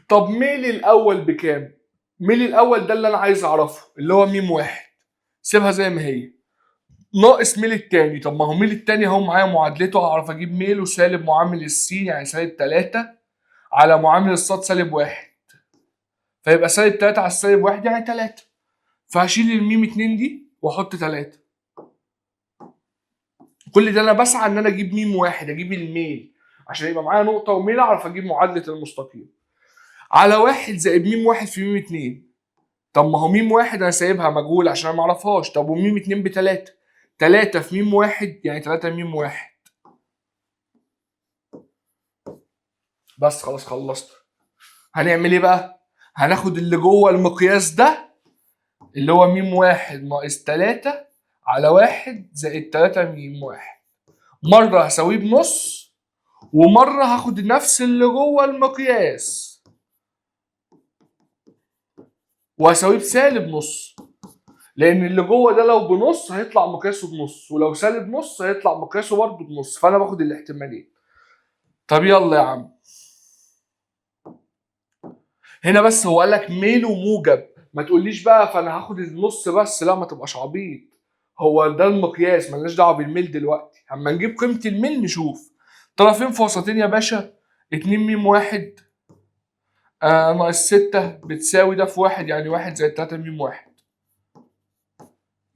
طب ميل الأول بكام؟ ميل الأول ده اللي أنا عايز أعرفه اللي هو م واحد، سيبها زي ما هي، ناقص ميل التاني. طب ما هو ميل التاني اهو معايا معادلته، هعرف أجيب ميله سالب معامل السين يعني سالب 3 على معامل الصاد سالب 1، فيبقى سالب 3 على السالب 1 يعني 3، فهشيل الميم 2 دي واحط 3. كل ده انا بسعى ان انا اجيب ميم واحد، اجيب الميل عشان يبقى معايا نقطة وميل اعرف اجيب معادلة المستقيم. على واحد زائد ميم واحد في ميم 2. طب ما هو ميم واحد انا سايبها مجهول عشان انا معرفهاش، طب وميم 2 ب3، 3 في ميم واحد يعني 3 ميم واحد. بس خلاص خلصت. هنعمل ايه بقى؟ هناخد اللي جوه المقياس ده اللي هو ميم واحد ناقص 3 على واحد زائد 3 ميم واحد، مرة هساويه بنص ومرة هاخد نفس اللي جوه المقياس وهساويه بسالب نص، لأن اللي جوه ده لو بنص هيطلع مقياسه بنص، ولو سالب نص هيطلع مقياسه برضه بنص، فأنا باخد الاحتمالين. طب يلا يا عم، هنا بس هو قال لك ميله موجب، ما تقوليش بقى فأنا هاخد النص بس، لا ما تبقاش عبيط، هو ده المقياس مالناش دعوة بالميل دلوقتي، اما نجيب قيمة الميل نشوف. طرفين في وسطين يا باشا، 2 ميم واحد ناقص 6 بتساوي ده في واحد يعني واحد زائد 3 ميم واحد،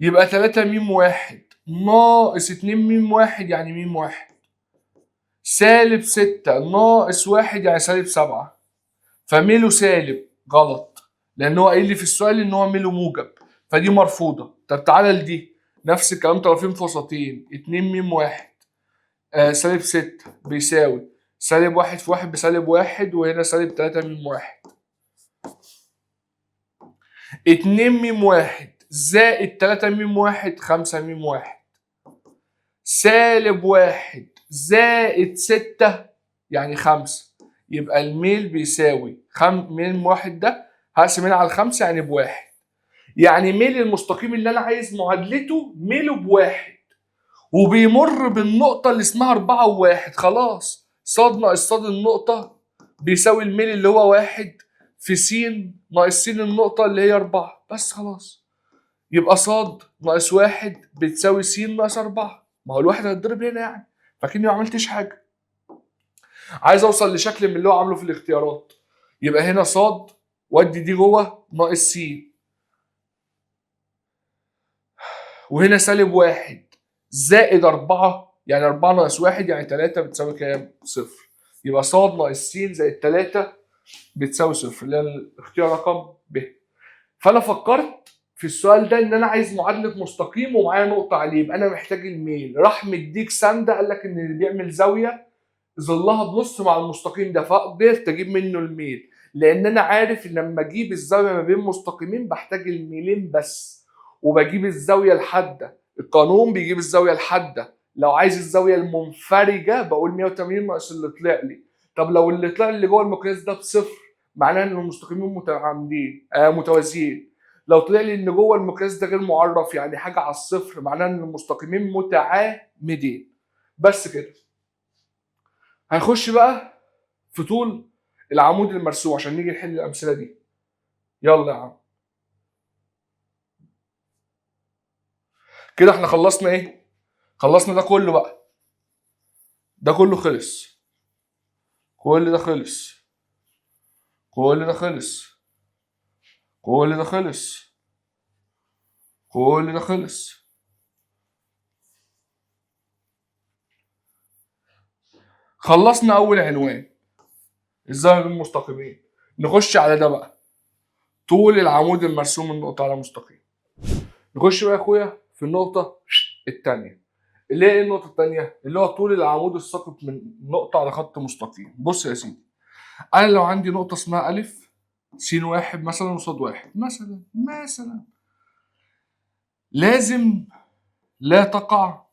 يبقى 3 ميم واحد ناقص 2 ميم واحد يعني ميم واحد، سالب 6 ناقص واحد يعني سالب 7، فميله سالب غلط، لأن هو قايل لي في السؤال إن هو ميله موجب، فدي مرفوضة. طب تعالى لدي نفس الكلام، طرفين في وسطين، 2 ميم واحد سالب 6 بيساوي سالب واحد في واحد بسالب واحد، وهنا سالب 3 ميم واحد، 2 ميم واحد زائد 3 ميم واحد 5 ميم واحد، سالب واحد زائد 6 يعني 5، يبقى الميل بيساوي ميل واحد ده هقسم هنا على 5 يعني بواحد. يعني ميل المستقيم اللي انا عايز معادلته ميله بواحد، وبيمر بالنقطة اللي اسمها 4 وواحد. خلاص صاد ناقص صاد النقطة بيساوي الميل اللي هو واحد في س ناقص س النقطة اللي هي 4. بس خلاص يبقى صاد ناقص واحد بتساوي س ناقص 4. ما هو الواحد هيتضرب هنا يعني، فكني ما عملتش حاجة. عايز اوصل لشكل من اللي هو عامله في الاختيارات، يبقى هنا صاد ودي دي جوه ناقص س، وهنا سالب واحد زائد 4، يعني 4 ناقص واحد يعني 3 بتساوي كام؟ صفر. يبقى صاد ناقص س زائد 3 بتساوي صفر، اللي هي الاختيار رقم ب. فانا فكرت في السؤال ده ان انا عايز معادله مستقيم ومعايا نقطه عليه، يبقى انا محتاج الميل. راح مديك سنده قال لك ان اللي بيعمل زاويه ظلها بنص مع المستقيم ده، فقدرت اجيب منه الميل، لان انا عارف ان لما اجيب الزاويه ما بين مستقيمين بحتاج الميلين بس، وبجيب الزاويه الحاده. القانون بيجيب الزاويه الحاده. لو عايز الزاويه المنفرجه بقول 180 ناقص اللي طلع لي. طب لو اللي طلع لي جوه المقياس ده بصفر معناه ان المستقيمين متعامدين متوازيين. لو طلع لي ان جوه المقياس ده غير معرف يعني حاجه على الصفر معناه ان المستقيمين متعامدين. بس كده. هنخش بقى في طول العمود المرسوم عشان نيجي نحل الامثله دي. يلا يا عم. كده احنا خلصنا ايه؟ خلصنا ده كله بقى. ده كله خلص. كل ده خلص. كل ده خلص. كل ده خلص. كل ده خلص. خلصنا اول عنوان الزاويه بين مستقيمين. نخش على ده بقى، طول العمود المرسوم من نقطه على مستقيم. نخش بقى يا اخويا في النقطه الثانيه، اللي هي ايه النقطه الثانيه؟ اللي هو طول العمود الساقط من نقطه على خط مستقيم. بص يا سيدي، انا لو عندي نقطه اسمها الف س واحد مثلا وصاد واحد مثلا لازم لا تقع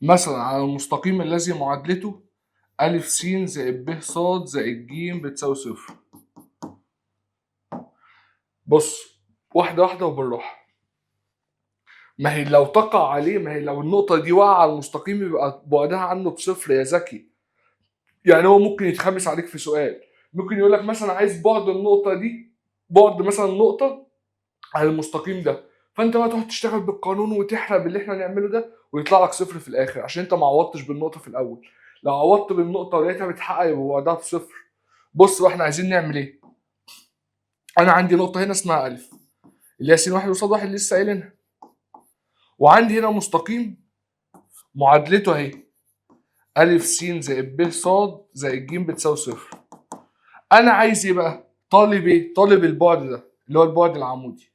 مثلا على المستقيم الذي معادلته أ س زائد ب ص زائد ج بتساوي صفر. بص واحدة واحدة وبالراحة. ما هي لو تقع عليه، ما هي لو النقطة دي واقعة على المستقيم يبقى بعدها عنه بصفر يا ذكي. يعني هو ممكن يتخمس عليك في سؤال، ممكن يقول لك مثلا عايز بعد النقطة دي، بعد مثلا نقطة على المستقيم ده، فانت بقى تقعد تشتغل بالقانون وتحرق باللي احنا هنعمله ده ويطلع لك صفر في الاخر عشان انت ما عوضتش بالنقطه في الاول. لو عوضت بالنقطه ولقيتها بتحقق يبقى بعدها بصفر. بص بقى احنا عايزين نعمل ايه. انا عندي نقطه هنا اسمها الف اللي هي س واحد وصاد واحد لسه قايلينها، وعندي هنا مستقيم معادلته اهي ا س زائد ب ص زائد ج بتساوي صفر. انا عايز ايه بقى؟ طالب ايه؟ طالب البعد ده اللي هو البعد العمودي،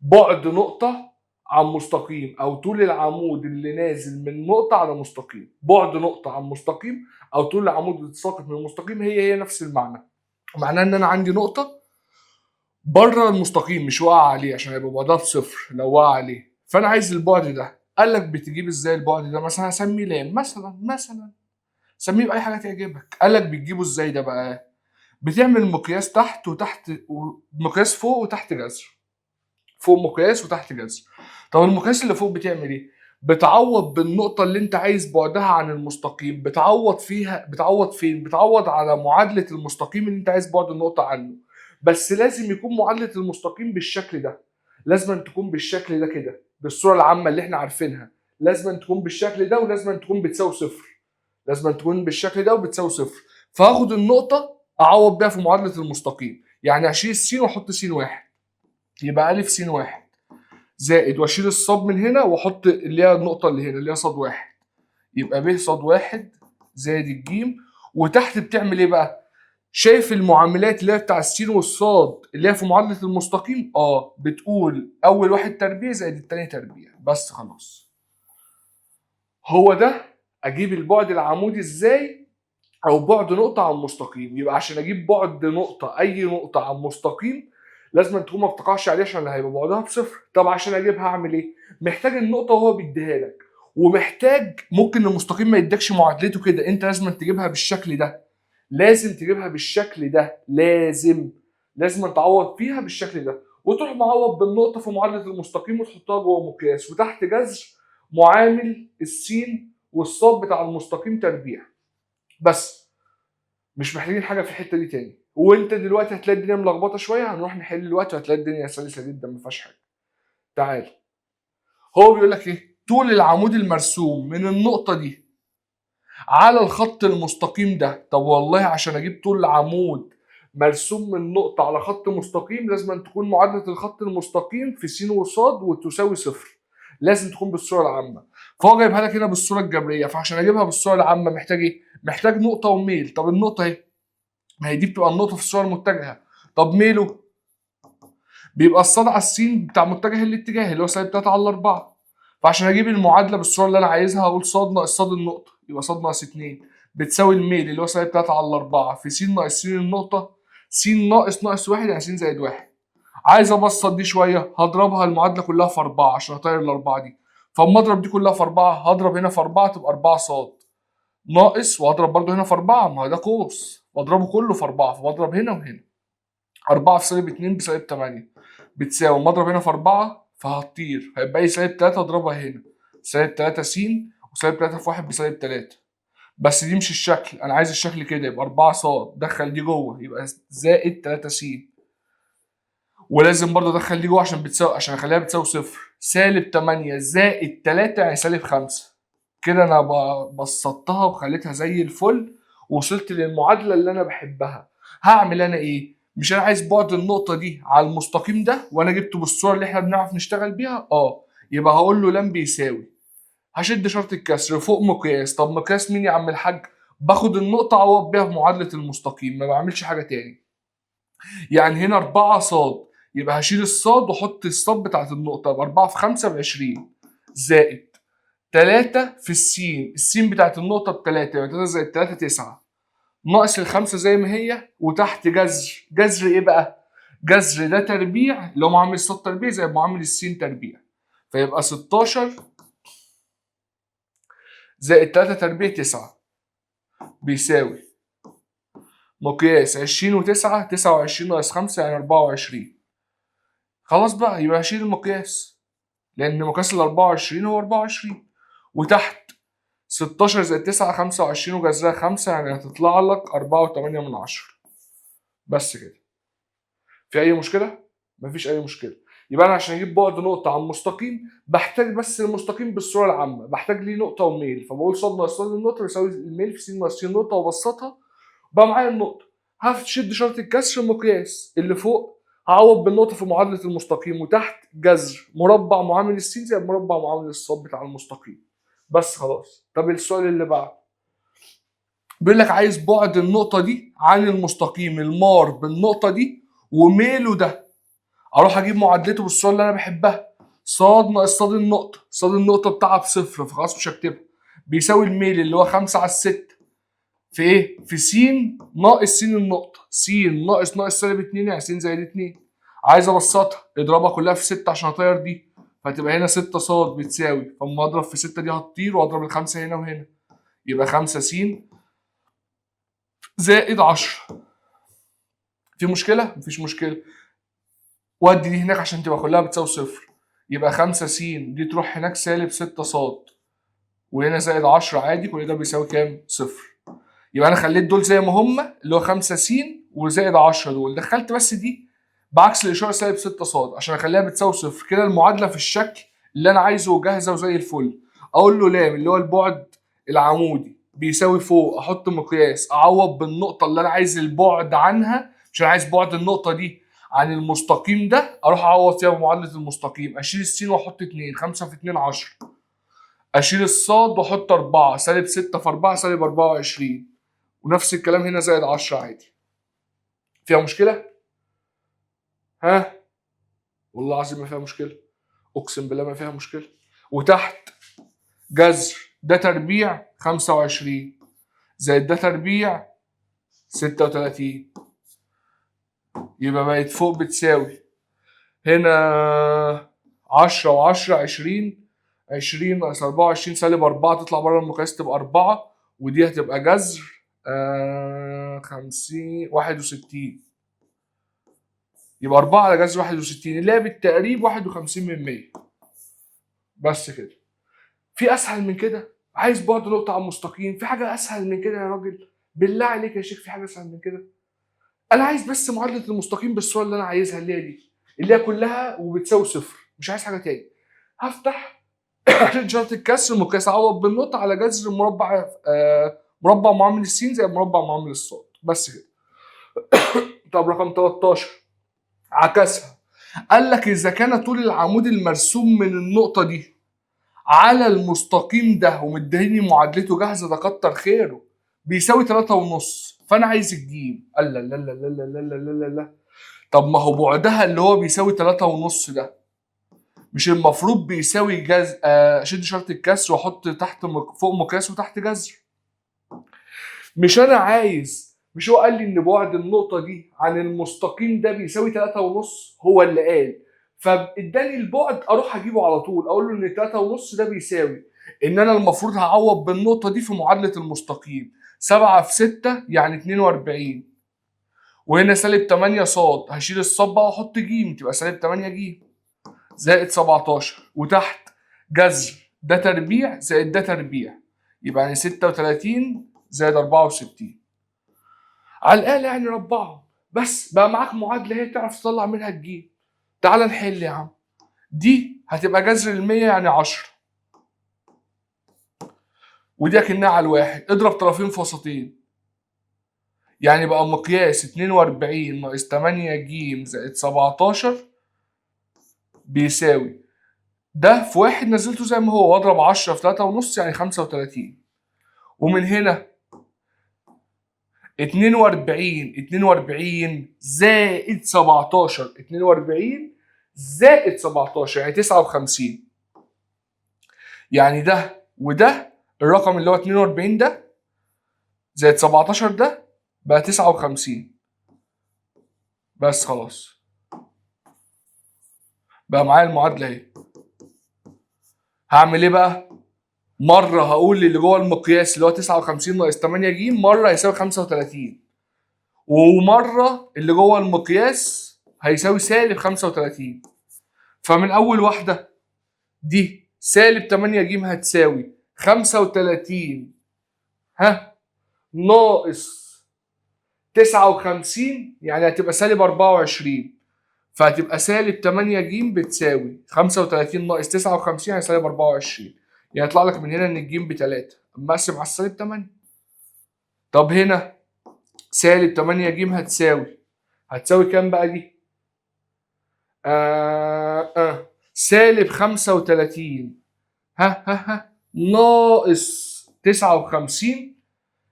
بعد نقطة عن مستقيم أو طول العمود اللي نازل من نقطة على مستقيم. بعد نقطة عن مستقيم أو طول العمود اللي ساقط من المستقيم هي نفس المعنى. معناه إن أنا عندي نقطة بره المستقيم مش واقع عليه عشان يبقى بعدها بصفر لو واقع عليه، فأنا عايز البعد ده. قال لك بتجيب إزاي البعد ده؟ مثلا هسميه لام مثلا سميه بأي حاجة تعجبك. قال لك بتجيبه إزاي ده بقى؟ بتعمل مقياس تحت وتحت ومقياس فوق وتحت جذر، فوق مقياس وتحت جذر. طب المقياس اللي فوق بتعمل ايه؟ بتعوض بالنقطة اللي انت عايز بعدها عن المستقيم، بتعوض فيها. بتعوض فين؟ بتعوض على معادلة المستقيم اللي انت عايز بعد النقطة عنه. بس لازم يكون معادلة المستقيم بالشكل ده، لازم تكون بالشكل ده كده بالصورة العامة اللي احنا عارفينها. لازم تكون بالشكل ده ولازم تكون بتساوي صفر. لازم تكون بالشكل ده وبتساوي صفر. فهاخد النقطة اعوض بيها في معادلة المستقيم، يعني اشيل السين واحط س واحد يبقى أ س واحد زائد واشيل الصاد من هنا واحط اللي هي النقطة اللي هنا اللي هي صاد واحد يبقى ب صاد واحد زائد الجيم. وتحت بتعمل ايه بقى؟ شايف المعاملات اللي هي بتاع السين والصاد اللي هي في معادلة المستقيم؟ بتقول أول واحد تربيع زائد التاني تربيع. بس خلاص. هو ده أجيب البعد العمودي ازاي؟ أو بعد نقطة عن مستقيم. يبقى عشان أجيب بعد نقطة أي نقطة عن مستقيم لازم تكون ما بتقعش عليه عشان هيبقى بعدها بصفر. طب عشان اجيبها اعمل ايه؟ محتاج النقطه وهو بيديها لك، ومحتاج ممكن المستقيم ما يدكش معادلته كده، انت لازم تجيبها بالشكل ده، لازم تجيبها بالشكل ده، لازم تعوض فيها بالشكل ده، وتروح معوض بالنقطه في معادله المستقيم وتحطها جوه مقياس، وتحت جذر معامل السين والصاد بتاع المستقيم تربيع. بس مش محتاجين حاجه في الحته دي تاني. وانت دلوقتي هتلاقي الدنيا ملخبطه شويه، هنروح نحل دلوقتي وهتلاقي الدنيا سلسه جدا ما فيهاش حاجه. تعال، هو بيقول لك ايه؟ طول العمود المرسوم من النقطه دي على الخط المستقيم ده. طب والله عشان اجيب طول العمود مرسوم من نقطة على خط مستقيم لازم أن تكون معادلة الخط المستقيم في س وصاد وتساوي صفر. لازم تكون بالصورة العامة. فهو جايبها لك هنا بالصورة الجبرية، فعشان اجيبها بالصورة العامة محتاج ايه؟ محتاج نقطة وميل. طب النقطة اهي، ما هي دي بتبقى النقطة في الصورة المتجهة. طب ميله بيبقى الصاد على السين بتاع متجه الاتجاه اللي هو سالب 3 على 4. فعشان اجيب المعادله بالصوره اللي انا عايزها هقول صاد ناقص صاد النقطه، يبقى صاد ناقص 2 بتساوي الميل اللي هو سالب 3 على 4 في س ناقص س النقطه، س ناقص 1 يعني س زائد 1. عايز ابسط دي شويه، هضربها المعادله كلها في 4 عشان اطير الاربعه دي. فاما اضرب دي كلها في 4 هضرب هنا في 4 تبقى 4 صاد ناقص، وهضرب برده هنا في 4 ما هو ده قوس واضربه كله في 4 فبضرب هنا وهنا. 4 في سالب 2 بسالب 8 بتساوي، مضرب هنا في 4 فهتطير هيبقى لي سالب 3 اضربها هنا سالب 3 س وسالب 3 في 1 بسالب 3. بس دي مش الشكل، انا عايز الشكل كده يبقى 4 ص دخل دي جوه يبقى زائد 3 س، ولازم برضه ادخل دي جوه عشان بتساوي، عشان اخليها بتساوي صفر. سالب 8 زائد 3 يعني سالب 5. كده انا بسطتها وخليتها زي الفل ووصلت للمعادله اللي انا بحبها. هعمل انا ايه؟ مش انا عايز بعد النقطه دي على المستقيم ده وانا جبته بالصوره اللي احنا بنعرف نشتغل بيها؟ يبقى هقول له لم بيساوي، هشد شرط الكسر فوق مقياس. طب مقياس مين يا عم الحاج؟ باخد النقطه اعوض بيها في معادله المستقيم، ما بعملش حاجه تاني. يعني هنا 4 صاد يبقى هشيل الصاد واحط الصاد بتاعت النقطه، يبقى 4 في 5 ب 20 زائد 3 في السين بتاعت النقطة ب3 يبقى 3 زائد 3 9 ناقص الخمسة زي ما هي، وتحت جذر ايه بقى؟ جذر ده تربيع اللي هو معامل الصاد تربيع زائد معامل السين تربيع، فيبقى 16 زائد 3 تربيع 9 بيساوي مقياس 20 و9 29 ناقص 5 يعني 24. خلاص بقى يبقى هشيل المقياس لأن مقياس ال 24 هو 24. وتحت 16 زائد 9 25 وجذرها 5 يعني هتطلع لك 4.8. بس كده. في أي مشكلة؟ مفيش أي مشكلة. يبقى أنا عشان أجيب بعد نقطة عن مستقيم بحتاج بس المستقيم بالصورة العامة، بحتاج ليه نقطة وميل، فبقول صاد ناقص صاد النقطة بيساوي الميل في س ناقص س النقطة وأبسطها بقى معايا النقطة. هشد شرط الكسر المقياس اللي فوق هعوض بالنقطة في معادلة المستقيم، وتحت جذر مربع معامل السين زائد مربع معامل الصاد بتاع المستقيم. بس خلاص. طب السؤال اللي بعده بيقول لك عايز بعد النقطة دي عن المستقيم المار بالنقطة دي وميله ده. اروح اجيب معادلته بالصورة اللي انا بحبها، صاد ناقص صاد النقطة، صاد النقطة بتاعها بصفر فخلاص مش هكتبها، بيساوي الميل اللي هو 5 على 6 في ايه؟ في س ناقص س النقطة، س ناقص سالب 2 يعني س زائد 2. عايز ابسطها اضربها كلها في 6 عشان اطير دي، فتبقى هنا 6 ص بتساوي، فاما اضرب في 6 دي هتطير واضرب الخمسة هنا وهنا يبقى 5 س زائد 10. في مشكلة؟ مفيش مشكلة. ودي دي هناك عشان تبقى كلها بتساوي صفر، يبقى 5 س دي تروح هناك سالب 6 ص وهنا زائد 10 عادي، كل ده بيساوي كام؟ صفر. يبقى انا خليت دول زي ما هم اللي هو 5 س وزائد 10 دول، دخلت بس دي بعكس الاشاره سالب 6 ص عشان اخليها بتساوي صفر. كده المعادله في الشكل اللي انا عايزه جاهزه وزي الفل. اقول له لام اللي هو البعد العمودي بيساوي فوق، احط مقياس اعوض بالنقطه اللي انا عايز البعد عنها، مش انا عايز بعد النقطه دي عن المستقيم ده، اروح اعوض فيها بمعادله المستقيم، اشيل السين واحط 2، 5 في 2 10، اشيل الصاد واحط 4 سالب 6 في 4 سالب 24، ونفس الكلام هنا زائد 10 عادي. فيها مشكله؟ ها؟ والله العظيم ما فيها مشكله، اقسم بالله ما فيها مشكله. وتحت جذر ده تربيع 25 زائد ده تربيع 36، يبقى بقت فوق بتساوي هنا 10 و10 20 20 ناقص 24 سالب 4 تطلع بره المقياس تبقى 4، ودي هتبقى جذر 50 61. يبقى 4 على جذر 61 اللي هي بالتقريب 51%. بس كده. في اسهل من كده؟ عايز بعد نقطة على المستقيم، في حاجة اسهل من كده يا راجل؟ بالله عليك يا شيخ في حاجة اسهل من كده؟ انا عايز بس معادلة المستقيم بالصورة اللي انا عايزها اللي هي دي، اللي هي كلها وبتساوي صفر، مش عايز حاجة تاني. هفتح شرط الكسر مقياس اعوض بالنقطة على جذر مربع مربع معامل السين زي مربع معامل الصاد، بس كده. طب رقم 13 عكسها، قال لك اذا كان طول العمود المرسوم من النقطة دي على المستقيم ده ومديني معادلته جاهزة ده كتر خيره بيساوي 3.5، فانا عايز الجيم. قال لا لا لا لا لا لا لا لا لا، طب ما هو بعدها اللي هو بيساوي 3.5 ده مش المفروض بيساوي شد شرط الكسر واحط تحت فوق مقياس وتحت جذر؟ مش انا عايز، مش هو قال لي ان بعد النقطة دي عن المستقيم ده بيساوي 3.5؟ هو اللي قال، فاداني البعد اروح اجيبه على طول، اقول له ان 3.5 ده بيساوي ان انا المفروض هعوض بالنقطة دي في معادلة المستقيم 7 في 6 يعني 42، وهنا سالب 8 صاد، هشيل الصاد بقى واحط ج تبقى سالب 8 ج زائد 17، وتحت جذر ده تربيع زائد ده تربيع يبقى يعني 36 زائد 64. على الآلة يعني ربعهم، بس بقى معاك معادلة هي تعرف تطلع منها الجيم. تعال نحل يا عم. دي هتبقى جذر المية يعني 10، ودي اكنها على الواحد، اضرب طرفين في وسطين يعني بقى مقياس 42 ناقص 8 ج زائد 17 بيساوي ده في واحد نزلته زي ما هو واضرب 10 في 3.5 يعني 35، ومن هنا 42 زائد 17 42 زائد 17 يعني 59، يعني ده وده الرقم اللي هو 42 ده زائد 17 ده بقى 59. بس خلاص بقى معايا المعادله اهي. هعمل ايه بقى؟ مره هقول اللي جوه المقياس اللي هو 59 ناقص 8 ج مره هيساوي 35، ومره اللي جوه المقياس هيساوي سالب 35. فمن اول واحده دي سالب 8 ج هتساوي 35 ناقص 59 يعني هتبقى سالب 24، فهتبقى سالب 8 ج بتساوي 35 ناقص 59 يعني سالب 24، يعني يطلع لك من هنا ان الج ب 3 اما اقسم على السالب 8. طب هنا سالب 8 ج هتساوي كام بقى دي؟ سالب 35 ناقص 59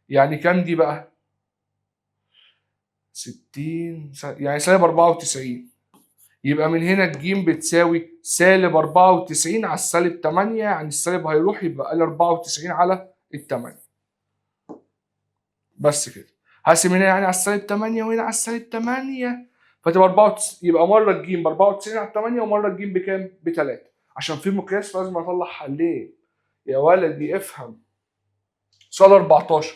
يعني كام دي بقى؟ 60 يعني سالب 94. يبقى من هنا الجيم بتساوي سالب 94 على السالب 8، يعني السالب هيروح يبقى 94 على ال 8. بس كده. هقسم هنا يعني على السالب 8 وهنا على السالب 8 فتبقى 94، يبقى مره الجيم ب 94 على 8 ومره الجيم بكام؟ ب 3، عشان في مقياس لازم اطلع حلين. يا ولدي افهم. سؤال 14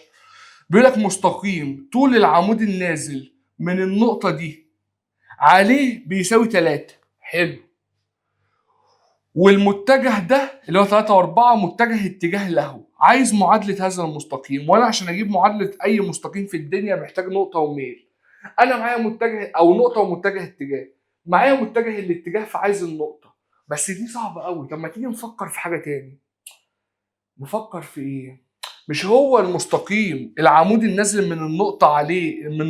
بيقول لك مستقيم طول العمود النازل من النقطة دي عليه بيساوي 3. حلو. والمتجه ده اللي هو 3 و4 متجه اتجاه له، عايز معادلة هذا المستقيم، وانا عشان اجيب معادلة اي مستقيم في الدنيا محتاج نقطة وميل. انا معايا متجه او نقطة ومتجه اتجاه، معايا متجه الاتجاه فعايز النقطة، بس دي صعبة قوي. طب ما تيجي نفكر في حاجة تاني. نفكر في ايه؟ مش هو المستقيم العمود النازل من النقطة عليه من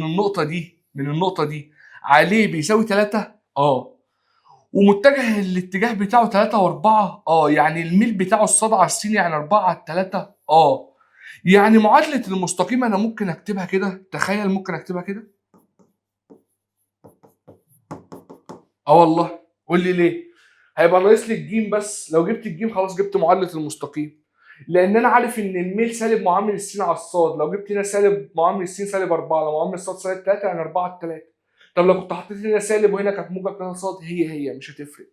النقطة دي عليه بيساوي 3؟ ومتجه الاتجاه بتاعه 3 و4 يعني الميل بتاعه الصاد على السين يعني 4 على 3 يعني معادلة المستقيم انا ممكن اكتبها كده. تخيل ممكن اكتبها كده. والله قول لي ليه؟ هيبقى ناقص لي الجيم بس، لو جبت الجيم خلاص جبت معادلة المستقيم، لان انا عارف ان الميل سالب معامل السين على الصاد، لو جبت هنا سالب معامل السين سالب 4، لو معامل الصاد سالب 3 يعني 4 على 3. طب لو كنت حطيت هنا سالب وهنا كانت موجب 3 صاد هي مش هتفرق.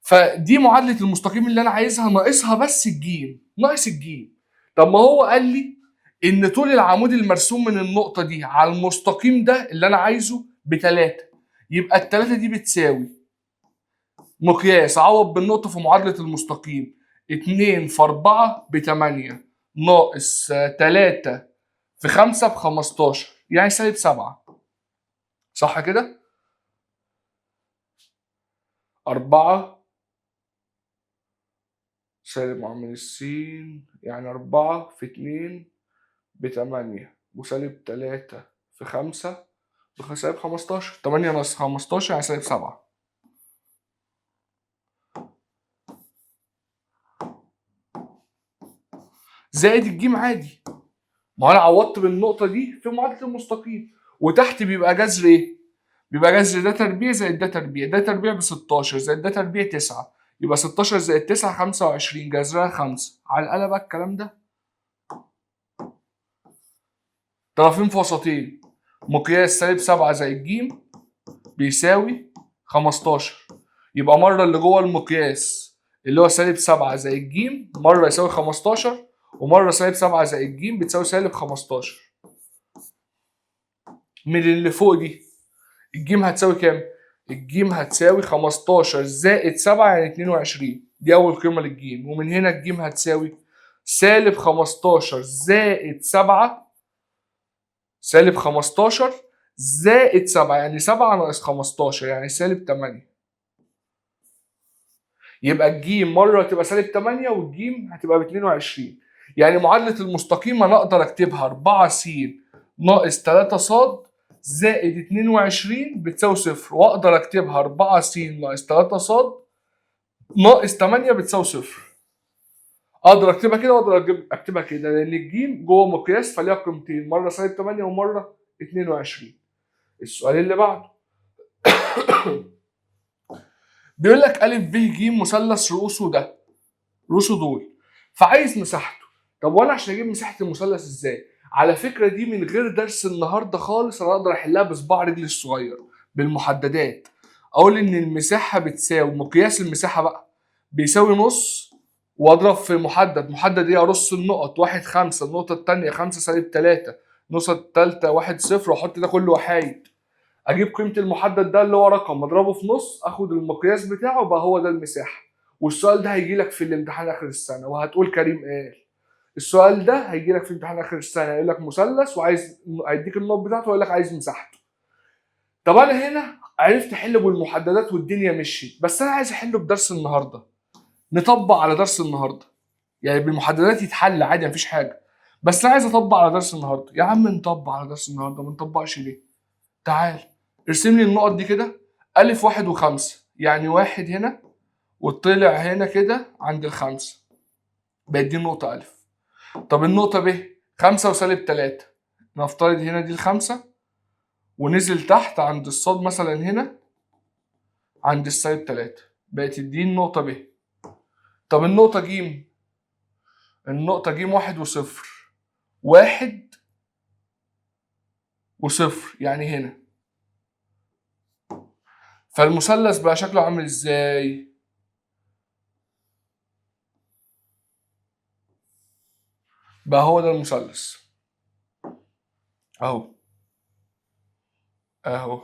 فدي معادله المستقيم اللي انا عايزها، ناقصها بس الجيم، ناقص الجيم. طب ما هو قال لي ان طول العمود المرسوم من النقطه دي على المستقيم ده اللي انا عايزه ب3، يبقى ال3 دي بتساوي مقياس، عوض بالنقطه في معادله المستقيم، 2 في 4 ب8 ناقص 3 في 5 ب15، يعني -7. صح كده؟ 4 سالب معامل السين، يعني 4 في 2 ب8 وسالب 3 في 5 بسالب 15. 8 ناقص 15 يعني -7. زائد الجيم عادي. ما انا عوضت بالنقطه دي في معادله المستقيم، وتحت بيبقى جذر ايه؟ بيبقى جذر ده تربيع زائد ده تربيع، ده تربيع ب 16 زائد ده تربيع 9، يبقى 16 زائد 9 25، جذرها 5. على الآلة بقى الكلام ده. طرفين في وسطين، مقياس -7 زائد ج بيساوي 15. يبقى مرة اللي جوه المقياس اللي هو -7 زائد ج مرة يساوي 15، ومرة -7 زائد ج بتساوي -15. من اللي فوق دي الجيم هتساوي كام؟ الجيم هتساوي 15 زائد 7 يعني 22، دي أول قيمة للجيم. ومن هنا الجيم هتساوي -15 زائد 7، -15 زائد 7 يعني 7 ناقص 15 يعني -8. يبقى الجيم مرة هتبقى -8 والجيم هتبقى ب 22. يعني معادلة المستقيم أنا أقدر أكتبها 4 س ناقص 3 ص زائد 22 بتساوي 0، واقدر اكتبها 4 س ناقص 3 ص ناقص 8 بتساوي 0. اقدر اكتبها كده واقدر اكتبها كده، لان الجيم جوه مقياس فليها قيمتين، مره -8 ومره 22. السؤال اللي بعده بيقول لك أ ب ج مثلث رؤوسه ده، رؤوسه دول، فعايز مساحته. طب وانا عشان اجيب مساحه المثلث ازاي؟ على فكره دي من غير درس النهارده خالص انا اقدر احلها بصباع رجلي الصغير بالمحددات. اقول ان المساحه بتساوي مقياس المساحه بقى بيساوي نص، واضرب في محدد ايه؟ ارص النقط 1 5، النقطه الثانيه 5 -3، النقطه الثالثه 1 0، واحط ده كله وحايد. اجيب قيمه المحدد ده اللي هو رقم اضربه في نص، اخد المقياس بتاعه بقى هو ده المساحه. والسؤال ده هيجي لك في الامتحان اخر السنه وهتقول كريم قال. السؤال ده هيجي لك في امتحان اخر السنه يقول لك مثلث وعايز، هيديك النقط بتاعته ويقول لك عايز مساحته. طب انا هنا عرفت احل بالمحددات والدنيا مشيت، بس انا عايز احله بدرس النهارده، نطبق على درس النهارده. يعني بالمحددات يتحل عادي مفيش حاجه، بس انا عايز اطبق على درس النهارده. يا عم نطبق على درس النهارده، ما نطبقش ليه؟ تعال ارسم لي النقط دي كده، أ 1 و5، يعني 1 هنا وطلع هنا كده عند ال5، بقت دي النقطة أ. طب النقطة ب 5 وسالب 3، نفترض هنا دي ال5 ونزل تحت عند الصاد مثلا هنا عند السالب 3، بقت دي النقطة ب. طب النقطة ج، النقطة ج 1 و0، 1 و0 يعني هنا. فالمثلث بقى شكله عامل ازاي؟ بقى هو ده المثلث اهو، اهو.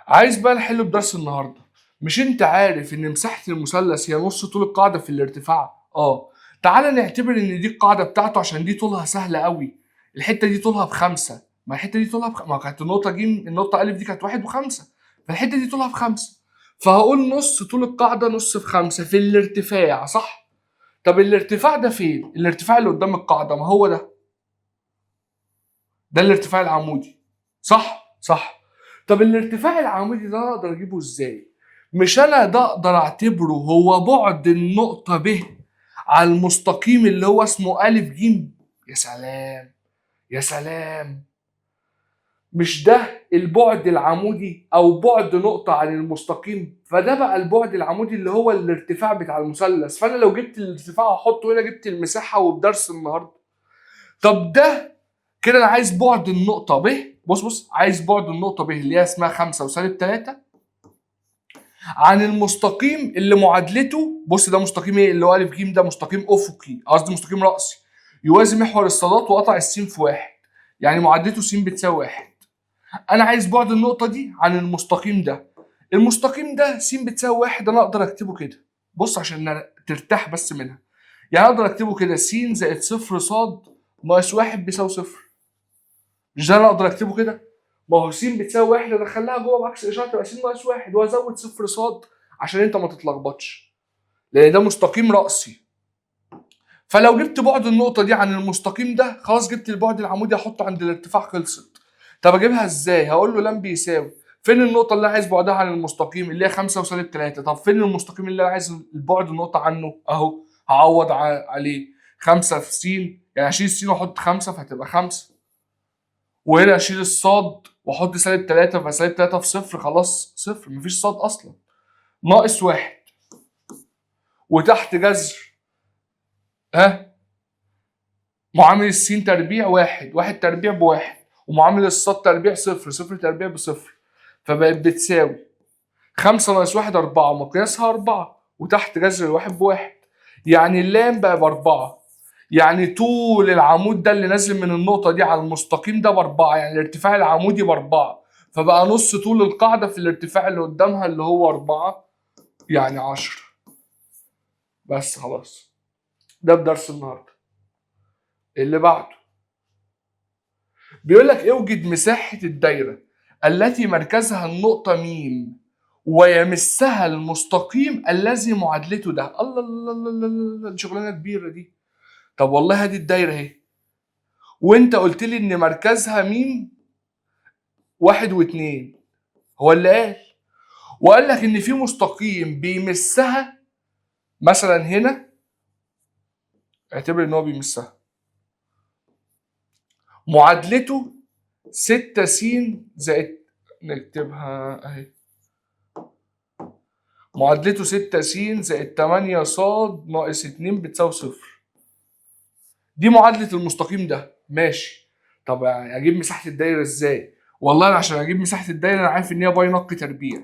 عايز بقى نحله بدرس النهارده. مش انت عارف ان مساحة المثلث هي نص طول القاعدة في الارتفاع؟ تعالى نعتبر ان دي القاعدة بتاعته عشان دي طولها سهلة قوي. الحتة دي طولها ب5، ما الحتة دي طولها ما كانت النقطة ج، النقطة أ دي كانت 1 و5، فالحتة دي طولها ب5. فهقول نص طول القاعدة نص في5 في الارتفاع، صح؟ طب الارتفاع ده فين؟ الارتفاع اللي قدام القاعدة، ما هو ده، ده الارتفاع العمودي، صح؟ صح. طب الارتفاع العمودي ده اقدر اجيبه ازاي؟ مش انا ده اقدر اعتبره هو بعد النقطة ب على المستقيم اللي هو اسمه أ ج؟ يا سلام، يا سلام. مش ده البعد العمودي او بعد نقطة عن المستقيم؟ فده بقى البعد العمودي اللي هو الارتفاع بتاع المثلث. فانا لو جبت الارتفاع هحطه هنا، جبت المساحة وبدرس النهارده. طب ده كده انا عايز بعد النقطة ب، بص عايز بعد النقطة ب اللي هي اسمها 5 وسالب 3 عن المستقيم اللي معادلته، بص ده مستقيم ايه اللي هو ا ج، ده مستقيم افقي، قصدي مستقيم رأسي، يوازي محور الصادات وقطع السين في واحد، يعني معادلته س بتساوي واحد. انا عايز بعد النقطة دي عن المستقيم ده. المستقيم ده س بتساوي واحد، انا اقدر اكتبه كده، بص عشان ترتاح بس منها. يعني اقدر اكتبه كده س زائد صفر ص ناقص واحد بيساوي صفر. مش ده انا اقدر اكتبه كده؟ ما هو س بتساوي واحد ادخلها جوه بعكس الاشاره تبقى س ناقص واحد وازود صفر ص عشان انت ما تتلخبطش، لان ده مستقيم رأسي. فلو جبت بعد النقطه دي عن المستقيم ده خلاص جبت البعد العمودي احطه عند الارتفاع، خلصت. طب اجيبها ازاي؟ هقول له لم بيساوي فين النقطه اللي انا عايز بعدها عن المستقيم اللي هي 5 وسالب 3. طب فين المستقيم اللي انا عايز البعد النقطه عنه؟ اهو هعوض عليه 5 في س، يعني اشيل س واحط 5 فهتبقى 5، وهنا اشيل الصاد واحط سالب 3 فسالب 3 في صفر، خلاص صفر مفيش صاد اصلا، ناقص واحد. وتحت جذر معامل السين تربيع واحد، واحد تربيع بواحد، ومعامل الصاد تربيع صفر، صفر تربيع بصفر، فبقت بتساوي 5 ناقص واحد 4 مقياسها 4، وتحت جذر الواحد بواحد، يعني اللام بقى ب4. يعني طول العمود ده اللي نازل من النقطة دي على المستقيم ده ب4، يعني الارتفاع العمودي ب4، فبقى نص طول القاعدة في الارتفاع اللي قدامها اللي هو 4، يعني 10. بس خلاص، ده بدرس النهارده. اللي بعده بيقول لك اوجد مساحة الدايرة التي مركزها النقطة م ويمسها المستقيم الذي معادلته ده. الله الله الله الله الله، دي شغلانة كبيرة دي. طب والله هذه الدايرة اهي، وانت قلت لي ان مركزها م واحد واتنين، هو اللي قال، وقال لك ان في مستقيم بيمسها مثلا هنا، اعتبر ان هو بيمسها، معادلته 6 س زائد، نكتبها اهي، معادلته 6 س زائد 8 ص ناقص 2 بتساوي صفر. دي معادلة المستقيم ده، ماشي. طب يعني اجيب مساحة الدايرة ازاي؟ والله أنا عشان اجيب مساحة الدايرة انا عارف ان هي باي نق تربيع،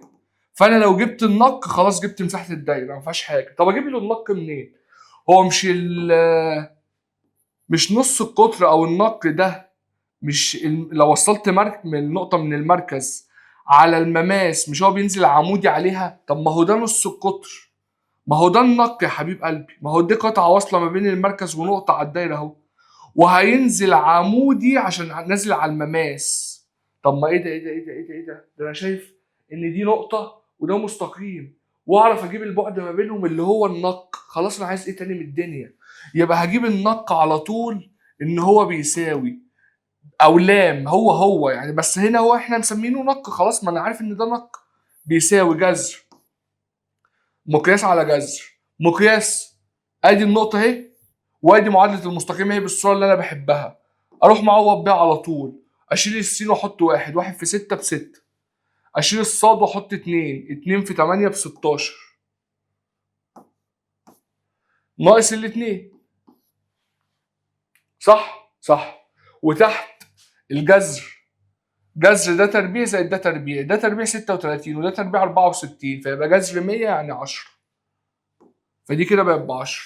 فانا لو جبت النق خلاص جبت مساحة الدايرة ما فيهاش حاجة. طب اجيب له النق منين؟ هو مش نص القطر او النق ده، مش لو وصلت من نقطة من المركز على المماس مش هو بينزل عمودي عليها؟ طب ما هو ده نص القطر، ما هو ده النق يا حبيب قلبي، ما هو دي قطعة واصلة ما بين المركز ونقطة على الدايرة اهو، وهينزل عمودي عشان نازل على المماس. طب ما ايه ده ايه ده ايه ده ايه ده ايه ده انا شايف ان دي نقطة وده مستقيم، واعرف اجيب البعد ما بينهم اللي هو النق. خلاص انا عايز ايه تاني من الدنيا؟ يبقى هجيب النق على طول ان هو بيساوي او لام، هو يعني، بس هنا هو احنا مسمينه نق، خلاص ما انا عارف ان ده نق، بيساوي جذر مقياس على جذر مقياس، ادي النقطه اهي، وادي معادله المستقيم اهي بالصوره اللي انا بحبها، اروح معوض بيها على طول. اشيل السين واحط واحد، واحد في 6 ب6، اشيل الصاد واحط 2، 2 في 8 ب16 ناقص الاتنين، صح صح. وتحت الجذر، جذر ده تربيع زائد ده تربيع، ده تربيع 36 وده تربيع 64، فيبقى جذر 100 يعني 10، فدي كده بقت ب 10.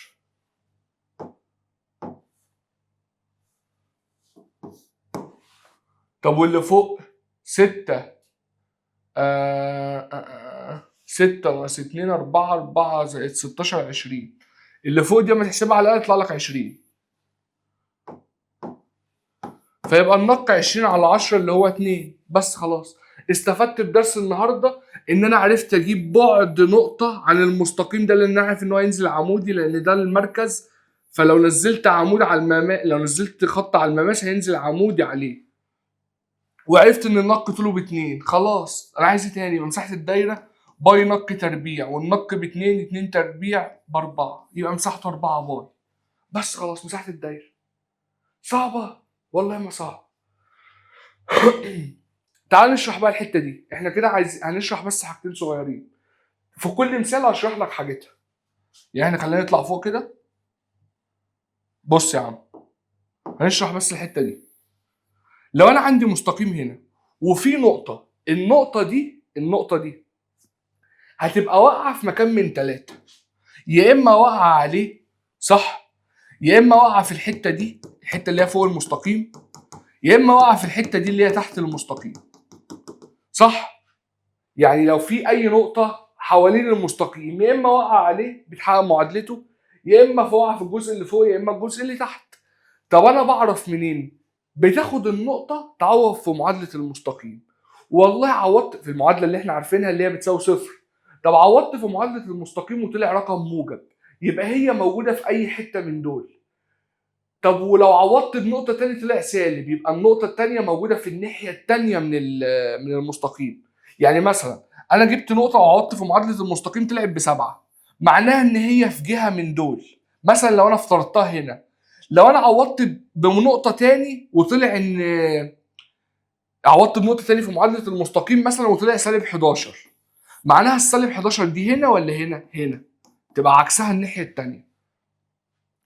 طب واللي فوق 6 6 ناقص 2 4، 4 زائد 16 20، اللي فوق دي لما تحسبها على الآلة يطلع لك 20، فيبقى النق 20 على 10 اللي هو 2. بس خلاص استفدت بدرس النهارده ان انا عرفت اجيب بعد نقطه عن المستقيم ده، لان انا عارف ان هو هينزل عمودي لان ده المركز، فلو نزلت عمود على المماس، لو نزلت خط على المماس هينزل عمودي عليه، وعرفت ان النق طوله ب2. خلاص انا عايز ايه تاني؟ مساحه الدايره باي نق تربيع، والنق ب2، 2 تربيع ب4، يبقى مساحته 4 باي. بس خلاص مساحه الدايره. صعبه؟ والله ما صعب. تعال نشرح بقى الحته دي، احنا كده هنشرح بس حاجتين صغيرين، في كل مثال هشرح لك حاجتها. يعني خلينا نطلع فوق كده، بص يا عم، هنشرح بس الحته دي. لو انا عندي مستقيم هنا وفي نقطه، النقطه دي هتبقى واقعه في مكان من ثلاثه، يا اما واقعه عليه صح، يا اما واقعه في الحته دي، الحته اللي هي فوق المستقيم، يا اما واقعه في الحته دي اللي هي تحت المستقيم صح. يعني لو في اي نقطه حوالين المستقيم يا اما واقعه عليه بتحقق معادلته، يا اما واقعه في الجزء اللي فوق يا اما الجزء اللي تحت. طب انا بعرف منين؟ بتاخد النقطه تعوض في معادله المستقيم. والله عوضت في المعادله اللي احنا عارفينها اللي هي بتساوي صفر. طب عوضت في معادله المستقيم وطلع رقم موجب، يبقى هي موجوده في اي حته من دول. طب ولو عوضت بنقطه تاني طلع سالب، يبقى النقطه التانيه موجوده في الناحيه التانيه من المستقيم. يعني مثلا انا جبت نقطه وعوضت في معادله المستقيم طلعت بسبعه، معناها ان هي في جهه من دول. مثلا لو انا افترضتها هنا، لو انا عوضت بنقطه تاني وطلع ان عوضت بنقطه تاني في معادله المستقيم مثلا وطلع سالب 11، معناها السالب 11 دي هنا ولا هنا؟ هنا. تبقى عكسها الناحيه التانيه،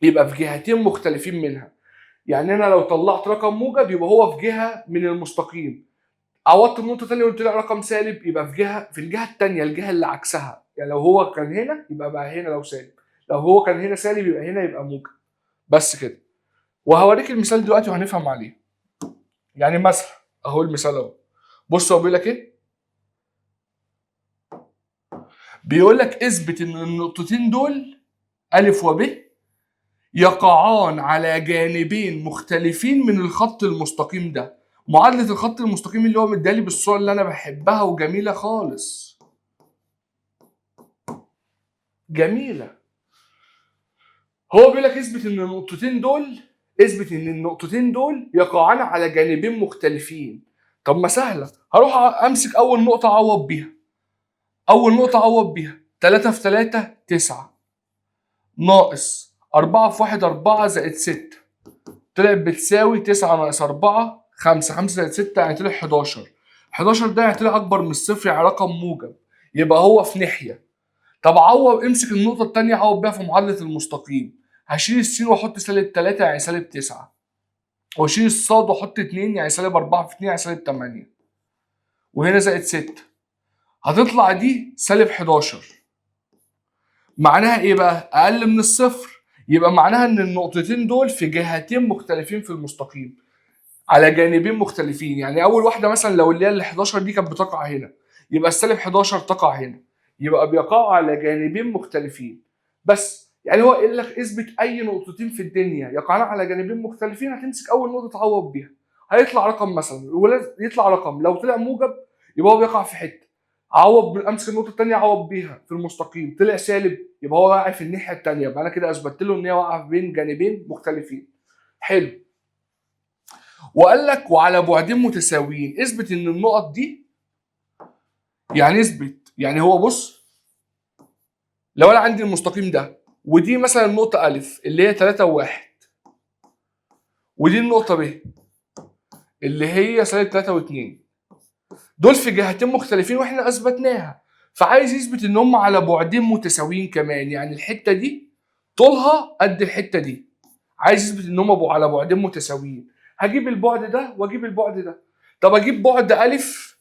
يبقى في جهتين مختلفين منها. يعني انا لو طلعت رقم موجب يبقى هو في جهه من المستقيم، عوضت بنقطه ثانيه وقلت لك رقم سالب يبقى في جهه، في الجهه الثانيه، الجهه اللي عكسها. يعني لو هو كان هنا يبقى بقى هنا لو سالب، لو هو كان هنا سالب يبقى هنا يبقى موجب. بس كده. وهوريك المثال دلوقتي وهنفهم عليه. يعني مثلا اهو المثال اهو، بص هو بيقول لك ايه؟ بيقول لك اثبت ان النقطتين دول الف وب يقعان على جانبين مختلفين من الخط المستقيم ده. معادلة الخط المستقيم اللي هو مدالي بالصورة اللي أنا بحبها وجميلة خالص. جميلة. هو بيقول لك اثبت إن النقطتين دول، اثبت إن النقطتين دول يقعان على جانبين مختلفين. طب ما سهلة، هروح أمسك أول نقطة أعوض بيها. أول نقطة أعوض بيها 3 في 3 9 ناقص 4 في 1 4 زائد 6، طلعت بتساوي 9 ناقص 4 5، 5 زائد 6 يعني طلع 11. 11 ده يعني طلع اكبر من الصفر يعني رقم موجب، يبقى هو في ناحيه. طب عوض، امسك النقطه الثانيه عوض بيها في معادله المستقيم. هشيل السين واحط سالب 3 يعني سالب 9، واشيل الصاد واحط 2 يعني سالب 4 في 2 يعني سالب 8، وهنا زائد 6. هتطلع دي سالب 11. معناها ايه بقى؟ اقل من الصفر. يبقى معناها ان النقطتين دول في جهتين مختلفين في المستقيم، على جانبين مختلفين. يعني اول واحده مثلا لو اللي هي ال 11 دي كانت بتقع هنا، يبقى السالب 11 تقع هنا، يبقى بيقعوا على جانبين مختلفين. بس يعني هو قال لك اثبت اي نقطتين في الدنيا يقعان على جانبين مختلفين، هتمسك اول نقطه تعوض بيها، هيطلع رقم مثلا، يطلع رقم لو طلع موجب يبقى هو بيقع في حته، امسك النقطه الثانيه اعوض بيها في المستقيم، طلع سالب يبقى هو واقع في الناحيه الثانيه، يبقى انا كده اثبتت له ان هي واقعه بين جانبين مختلفين. حلو. وقال لك وعلى بعدين متساويين، اثبت ان النقط دي، يعني اثبت، يعني هو بص، لو انا عندي المستقيم ده ودي مثلا النقطة ألف اللي هي 3 و1، ودي النقطة ب اللي هي سالب 3 و2، دول في جهتين مختلفين واحنا اثبتناها، فعايز يثبت ان هم على بعدين متساويين كمان، يعني الحتة دي طولها قد الحتة دي، عايز يثبت ان هم على بعدين متساويين. هجيب البعد ده واجيب البعد ده. طب اجيب بعد ألف،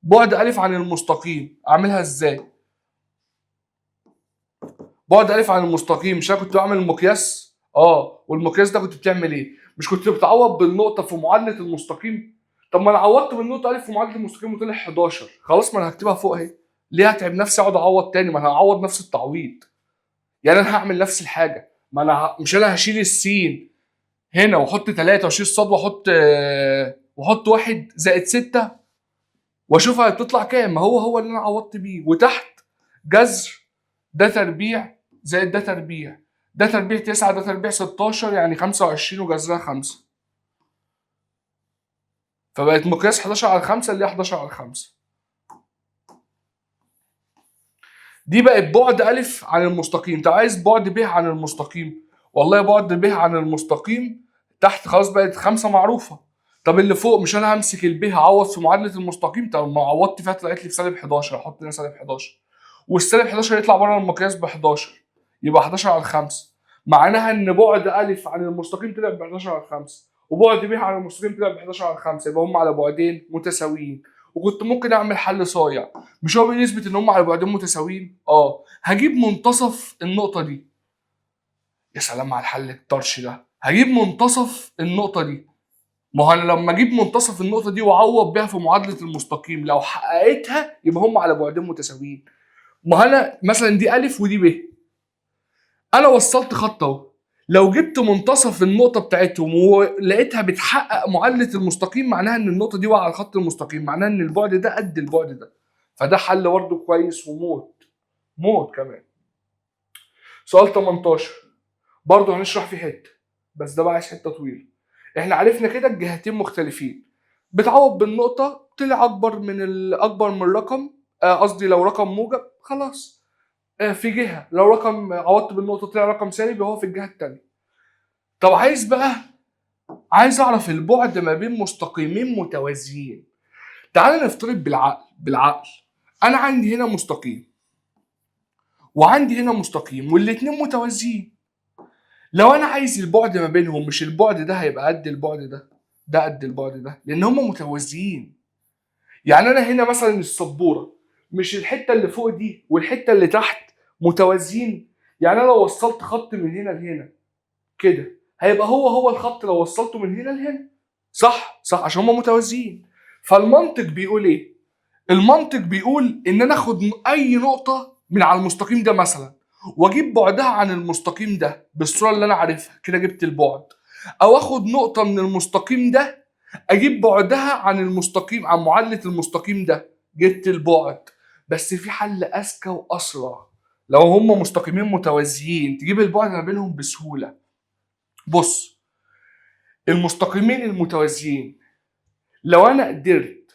بعد ألف عن المستقيم أعملها إزاي؟ بعد ألف عن المستقيم، مش أنا كنت بعمل المقياس؟ والمقياس ده كنت بتعمل إيه؟ مش كنت بتعوض بالنقطة في معادلة المستقيم؟ طب ما أنا عوضت بالنقطة ألف في معادلة المستقيم وطلع 11، خلاص ما أنا هكتبها فوق أهي. ليه هتعب نفسي أقعد أعوض تاني؟ ما أنا هعوض نفس التعويض. يعني أنا هعمل نفس الحاجة، ما أنا مش أنا هشيل السين هنا وأحط 3 وأشيل الصاد وأحط 1 زائد 6 واشوفها بتطلع كام؟ ما هو اللي انا عوضت بيه. وتحت جذر ده تربيع زائد ده تربيع، ده تربيع 9 ده تربيع 16 يعني 25 وجذرها 5، فبقت مقياس 11 على 5 اللي هي 11 على 5. دي بقت بعد ألف عن المستقيم. طب عايز بعد ب عن المستقيم، والله بعد ب عن المستقيم تحت خلاص بقت 5 معروفة. طب اللي فوق مش انا همسك الب هعوض في معادلة المستقيم؟ طب ما عوضت فيها طلعت لي بسالب 11، احط هنا سالب 11 والسالب 11 يطلع بره المقياس ب 11، يبقى 11 على 5. معناها ان بعد ألف عن المستقيم طلع ب 11 على 5 وبعد ب عن المستقيم طلع ب 11 على 5، يبقى هم على بعدين متساويين. وكنت ممكن اعمل حل صايع. مش هو بيثبت ان هم على بعدين متساويين؟ هجيب منتصف النقطه دي. يا سلام على الحل الطرش ده، هجيب منتصف النقطه دي. ما هو انا لما اجيب منتصف النقطه دي واعوض بيها في معادله المستقيم، لو حققتها يبقى هم على بعدين متساويين. ما انا مثلا دي الف ودي ب، انا وصلت خط اهو، لو جبت منتصف النقطه بتاعتهم ولقيتها بتحقق معادله المستقيم، معناها ان النقطه دي واقعه على الخط المستقيم، معناها ان البعد ده قد البعد ده. فده حل برضه كويس وموت موت كمان. سؤال 18 برضه هنشرح فيه حته، بس ده بقى عايز حته طويله. احنا عرفنا كده الجهتين مختلفين، بتعوض بالنقطه طلع اكبر من رقم، قصدي لو رقم موجب خلاص في جهه، لو رقم عوضت بالنقطه طلع رقم سالب يبقى هو في الجهه الثانيه. طب عايز اعرف البعد ما بين مستقيمين متوازيين. تعال نفترض بالعقل انا عندي هنا مستقيم وعندي هنا مستقيم والاتنين متوازيين. لو انا عايز البعد ما بينهم، مش البعد ده هيبقى قد البعد ده قد البعد ده، لان هما متوازيين. يعني انا هنا مثلا السبوره، مش الحته اللي فوق دي والحته اللي تحت متوازيين؟ يعني انا لو وصلت خط من هنا لهنا كده هيبقى هو الخط لو وصلته من هنا لهنا، صح عشان هما متوازيين. فالمنطق بيقول ايه؟ المنطق بيقول ان انا اخد اي نقطه من على المستقيم ده مثلا واجيب بعدها عن المستقيم ده بالصوره اللي انا عارفها كده جبت البعد، او اخد نقطه من المستقيم ده اجيب بعدها عن المستقيم، عن معادله المستقيم ده، جبت البعد. بس في حل اذكى واسرع، لو هما مستقيمين متوازيين تجيب البعد ما بينهم بسهوله. بص، المستقيمين المتوازيين لو انا قدرت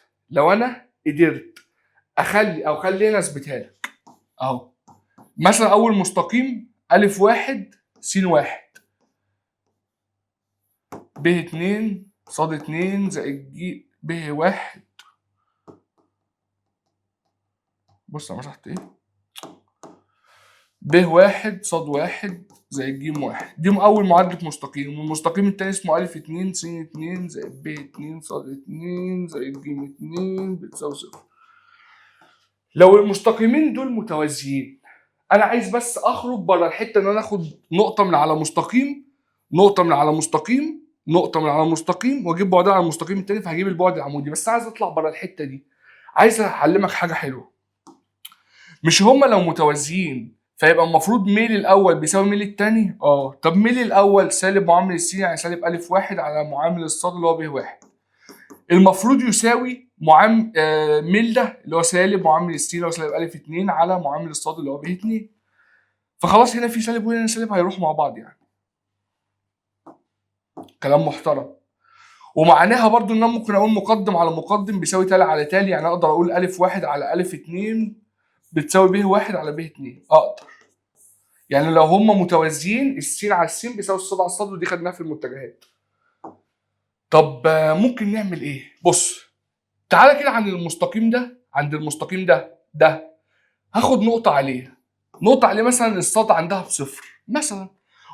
خلينا اثبتها لك اهو. مثلا اول مستقيم الف واحد س واحد ب اتنين صاد اتنين زائد ج ب واحد. بص انا مسحت ايه، ب واحد صاد واحد زائد ج واحد، دي اول معادلة مستقيم. والمستقيم التاني اسمه الف اتنين س اتنين زائد ب اتنين صاد اتنين زائد ج اتنين بتساوي صفر. لو المستقيمين دول متوازيين، انا عايز بس اخرج بره الحته ان انا اخد نقطه من على مستقيم، نقطه من على مستقيم، نقطه من على مستقيم، واجيب بعدها على المستقيم التاني، فهجيب البعد العمودي. بس عايز اطلع بره الحته دي، عايز اعلمك حاجه حلوه. مش هما لو متوازيين فيبقى المفروض ميل الاول بيساوي ميل التاني؟ طب ميل الاول سالب معامل الس يعني سالب الف واحد على معامل الصاد اللي هو ب واحد، المفروض يساوي ميل ده اللي هو سالب معامل الس اللي هو سالب الف اتنين على معامل الصاد اللي هو ب اتنين. فخلاص هنا في سالب وهنا سالب هيروحوا مع بعض، يعني كلام محترم. ومعناها برضو ان انا ممكن اقول مقدم على مقدم بيساوي تالي على تالي، يعني اقدر اقول الف واحد على الف اتنين بتساوي ب واحد على ب اتنين، اقدر. يعني لو هما متوازيين السين على السين بيساوي الصاد على الصاد، ودي خدناها في المتجهات. طب ممكن نعمل ايه؟ بص تعالى كده عند المستقيم ده، عند المستقيم ده هاخد نقطة عليه مثلا الصاد عندها بصفر مثلا،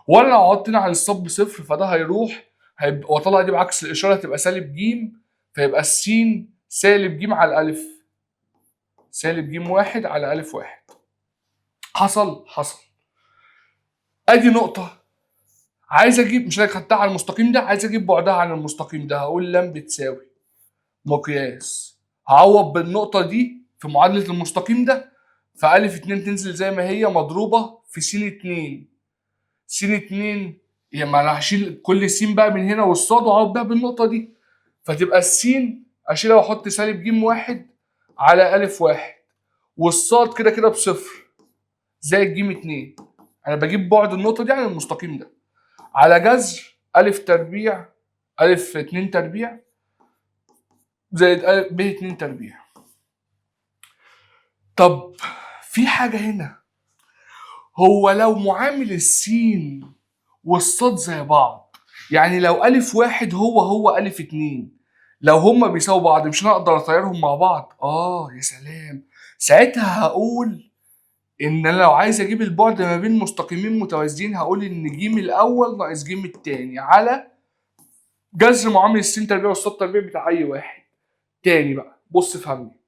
وانا لو عوضت هنا عن الصاد بصفر فده هيروح واطلع دي بعكس الاشاره هتبقى سالب ج، فيبقى السين سالب ج على الالف، سالب ج واحد على الف واحد. حصل. ادي نقطه عايز اجيب، مش انا خدتها على المستقيم ده، عايز اجيب بعدها عن المستقيم ده، هقول لم بتساوي مقياس، هعوض بالنقطه دي في معادله المستقيم ده، فالف اتنين تنزل زي ما هي مضروبه في س اتنين. س اتنين يعني ما انا هشيل كل س بقى من هنا والصاد واعوض بقى بالنقطه دي، فتبقى السين اشيلها واحط سالب ج واحد على الف واحد، والصاد كده كده بصفر زائد ج اتنين. انا بجيب بعد النقطه دي عن المستقيم ده على جذر الف تربيع الف اتنين تربيع زائد ب اتنين تربيع. طب في حاجه هنا، هو لو معامل السين والصاد زي بعض، يعني لو الف واحد هو الف اتنين، لو هما بيساووا بعض مش انا اقدر اطيرهم مع بعض؟ يا سلام. ساعتها هقول ان انا لو عايز اجيب البعد ما بين مستقيمين متوازيين هقول ان ج الاول ناقص ج التاني على جذر معامل السين تربيع والصاد تربيع بتاع اي واحد. تاني بقى بص فهمني.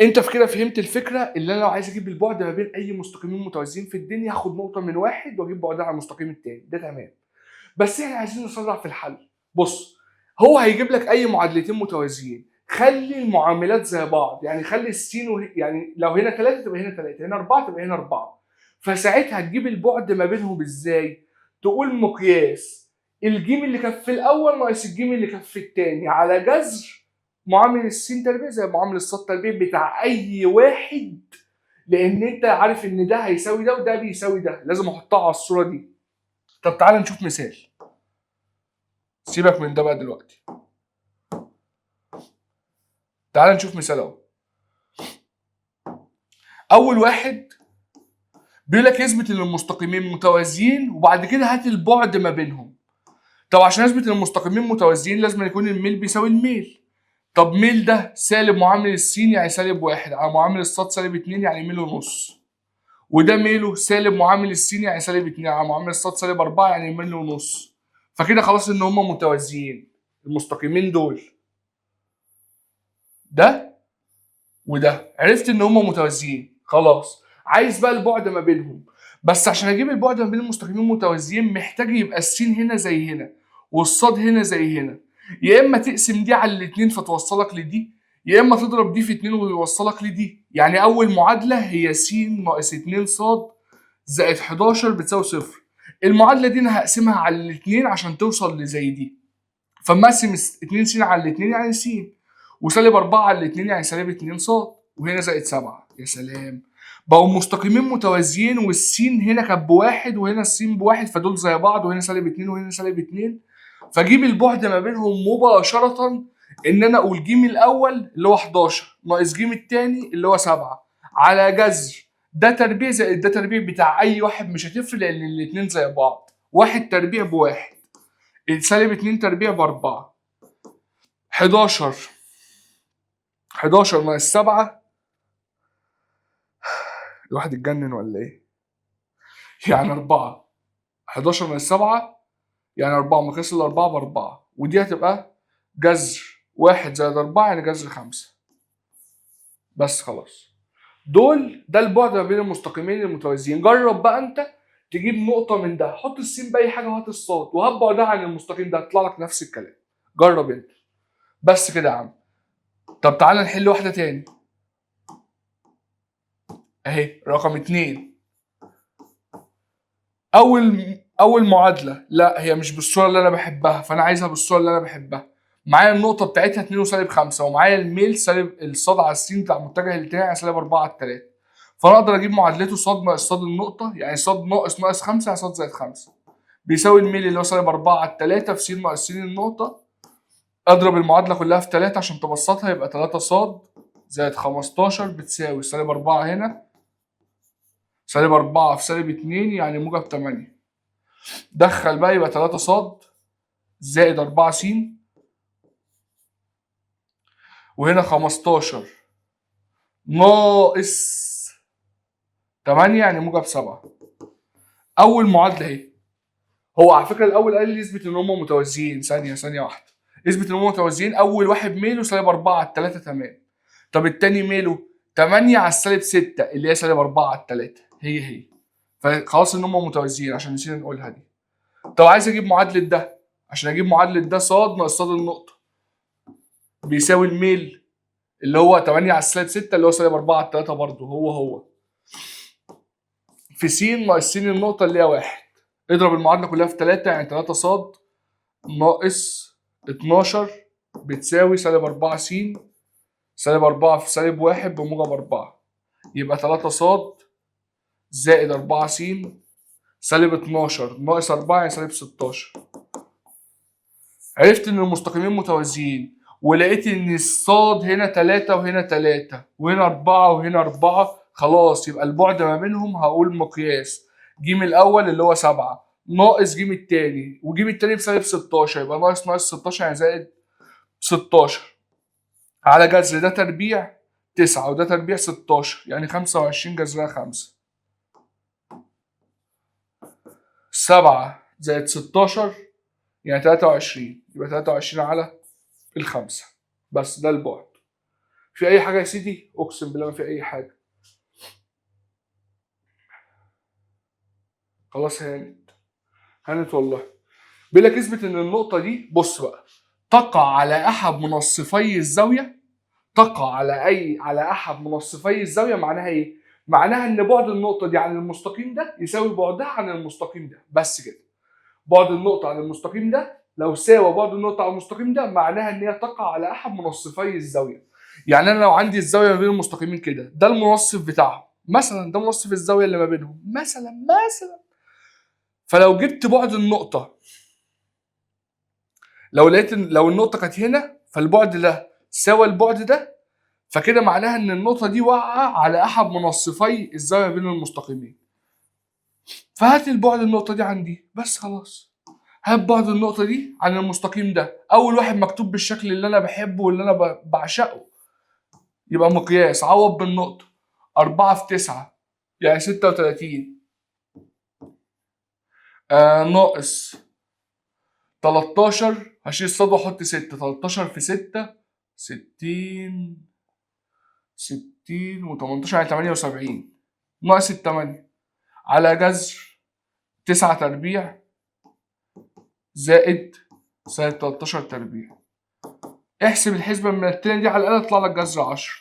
انت في كده فهمت الفكره اللي انا لو عايز اجيب البعد ما بين اي مستقيمين متوازيين في الدنيا هاخد نقطه من واحد واجيب بعدها على المستقيم التاني، ده تمام. بس احنا عايزين نسرع في الحل. بص، هو هيجيب لك اي معادلتين متوازيين، خلي المعاملات زي بعض، يعني خلي السين يعني لو هنا 3 تبقى هنا 3، هنا 4 تبقى هنا 4. فساعتها تجيب البعد ما بينهم ازاي؟ تقول مقياس الجيم اللي كان في الاول ناقص الجيم اللي كان في الثاني على جذر معامل السين تربيع زي معامل الصاد تربيع بتاع اي واحد، لان انت عارف ان ده هيساوي ده وده بيساوي ده، لازم احطها على الصوره دي. طب تعالى نشوف مثال. سيبك من ده بقى دلوقتي، تعال نشوف مثال اهو. اول واحد بيقول لك اثبت ان المستقيمين متوازيين وبعد كده هات البعد ما بينهم. طب عشان اثبت ان المستقيمين متوازيين لازم يكون الميل بيساوي الميل. طب ميل ده سالب معامل السين يعني سالب 1 على معامل الصاد سالب 2 يعني ميل ونص. وده ميله سالب معامل السين يعني سالب 2 على معامل الصاد سالب 4 يعني ميل ونص. فكده خلاص ان هم متوازيين المستقيمين دول. ده وده عرفت ان هم متوازيين خلاص. عايز بقى البعد ما بينهم. بس عشان اجيب البعد ما بين المستقيمين متوازيين محتاج يبقى السين هنا زي هنا والصاد هنا زي هنا. يا اما تقسم دي على الاتنين فتوصلك لدي، يا اما تضرب دي في 2 ويوصلك لدي. يعني اول معادله هي س ناقص 2 صاد زائد 11 بتساوي صفر. المعادله دي انا هقسمها على الاتنين عشان توصل لزي دي. فاما اقسم 2 س على الاتنين يعني س، وسالب 4 على الاتنين يعني سالب 2 صاد، وهنا زائد 7. يا سلام، بقوا مستقيمين متوازيين والسين هنا كانت بواحد وهنا السين بواحد فدول زي بعض، وهنا سالب 2 وهنا سالب 2. فاجيب البعد ما بينهم مباشرة ان انا اقول ج الاول اللي هو 11 ناقص ج الثاني اللي هو 7 على جذر ده تربيع زائد ده تربيع بتاع اي واحد مش هتفرق لان الاثنين زي بعض. واحد تربيع بواحد، سالب 2 تربيع ب4. 11 ناقص 7، الواحد اتجنن ولا ايه؟ يعني 4. 11 ناقص 7 يعني 4، مقياس الأربعة ب4، ودي هتبقى جذر 1 زائد 4 يعني جذر 5. بس خلاص. ده البعد ما بين المستقيمين المتوازيين. جرب بقى انت تجيب نقطة من ده، حط السين بأي حاجة وهات الصاد وهات بعدها عن المستقيم ده هيطلع لك نفس الكلام. جرب انت. بس كده يا عم. طب تعالى نحل واحدة تاني. اهي رقم 2. اول معادله، لا هي مش بالصوره اللي انا بحبها فانا عايزها بالصوره اللي انا بحبها. معايا النقطه بتاعتها 2 وسالب 5 ومعايا الميل سالب الصاد على السين بتاع متجه الاتجاه يعني سالب 4 على 3. فانا اقدر اجيب معادلته صاد ناقص صاد النقطه يعني صاد ناقص 5 يعني صاد زائد 5 بيساوي الميل اللي هو سالب 4 على 3 في س ناقص س النقطه. اضرب المعادله كلها في 3 عشان تبسطها يبقى 3 صاد زائد 15 بتساوي سالب 4 هنا سالب 4 في سالب 2 يعني موجب 8. دخل بقى يبقى 3 صاد زائد 4 س، وهنا 15 ناقص 8 يعني موجب 7. اول معادله اهي. هو على فكره الاول قال لي اثبت ان هم متوازيين. ثانيه واحده. اثبت ان هم متوازيين. اول واحد ميله سالب 4 على 3 تمام. طب التاني ميله 8 على السالب 6 اللي هي سالب 4 على 3 هي. فخلاص ان هم متوازيين عشان نسينا نقولها دي. طب عايز اجيب معادله ده. عشان اجيب معادله ده صاد ناقص صاد النقطه بيساوي الميل اللي هو 8 على السالب 6 اللي هو سالب 4 على 3 برضه هو في س ناقص س النقطة اللي هي 1. اضرب المعادلة كلها في 3 يعني 3 صاد ناقص 12 بتساوي سالب 4 س سالب 4 في سالب 1 بموجب 4. يبقى 3 صاد زائد 4 س سالب 12 ناقص 4 يعني سالب 16. عرفت ان المستقيمين متوازيين ولقيت ان الصاد هنا 3 وهنا 3 وهنا 4 وهنا 4. خلاص يبقى البعد ما بينهم هقول مقياس ج الاول اللي هو 7 ناقص ج التاني وج التاني بسالب 16 يبقى ناقص 16 يعني زائد 16 على جذر ده تربيع 9 وده تربيع 16 يعني 25 جذرها 5. 7 زائد 16 يعني 23 يبقى 23 على الخمسة. بس ده البعد. في اي حاجه يا سيدي؟ اقسم بالله ما في اي حاجه. خلاص هانت والله. بيقول لك اثبت ان النقطه دي، بص بقى، تقع على احد منصفي الزاويه. تقع على احد منصفي الزاويه معناها ايه؟ معناها ان بعد النقطه دي عن المستقيم ده يساوي بعدها عن المستقيم ده، بس كده. بعد النقطه عن المستقيم ده لو ساوى بعد النقطه عن المستقيم ده معناها ان هي تقع على احد منصفي الزاويه. يعني انا لو عندي الزاويه ما بين المستقيمين كده، ده المنصف بتاعهم مثلا، ده منصف الزاويه اللي ما بينهم مثلا. فلو جبت بعد النقطه، لو النقطه كانت هنا، فالبعد ده ساوى البعد ده، فكده معناها ان النقطه دي واقعه على احد منصفي الزاويه بين المستقيمين. فهات البعد النقطه دي عندي بس، خلاص. هات بعد النقطه دي عن المستقيم ده، اول واحد مكتوب بالشكل اللي انا بحبه واللي انا بعشقه، يبقى مقياس. عوض بالنقطه. 4 في 9 يعني 36. ناقص 13، هشيل الصاد واحط 6. 13 في 6 60. 60 و18 يعني 78. ناقص التمانية على جذر 9 تربيع زائد سالب 13 تربيع. احسب الحسبة من التاني دي على الآلة تطلع لك جذر 10.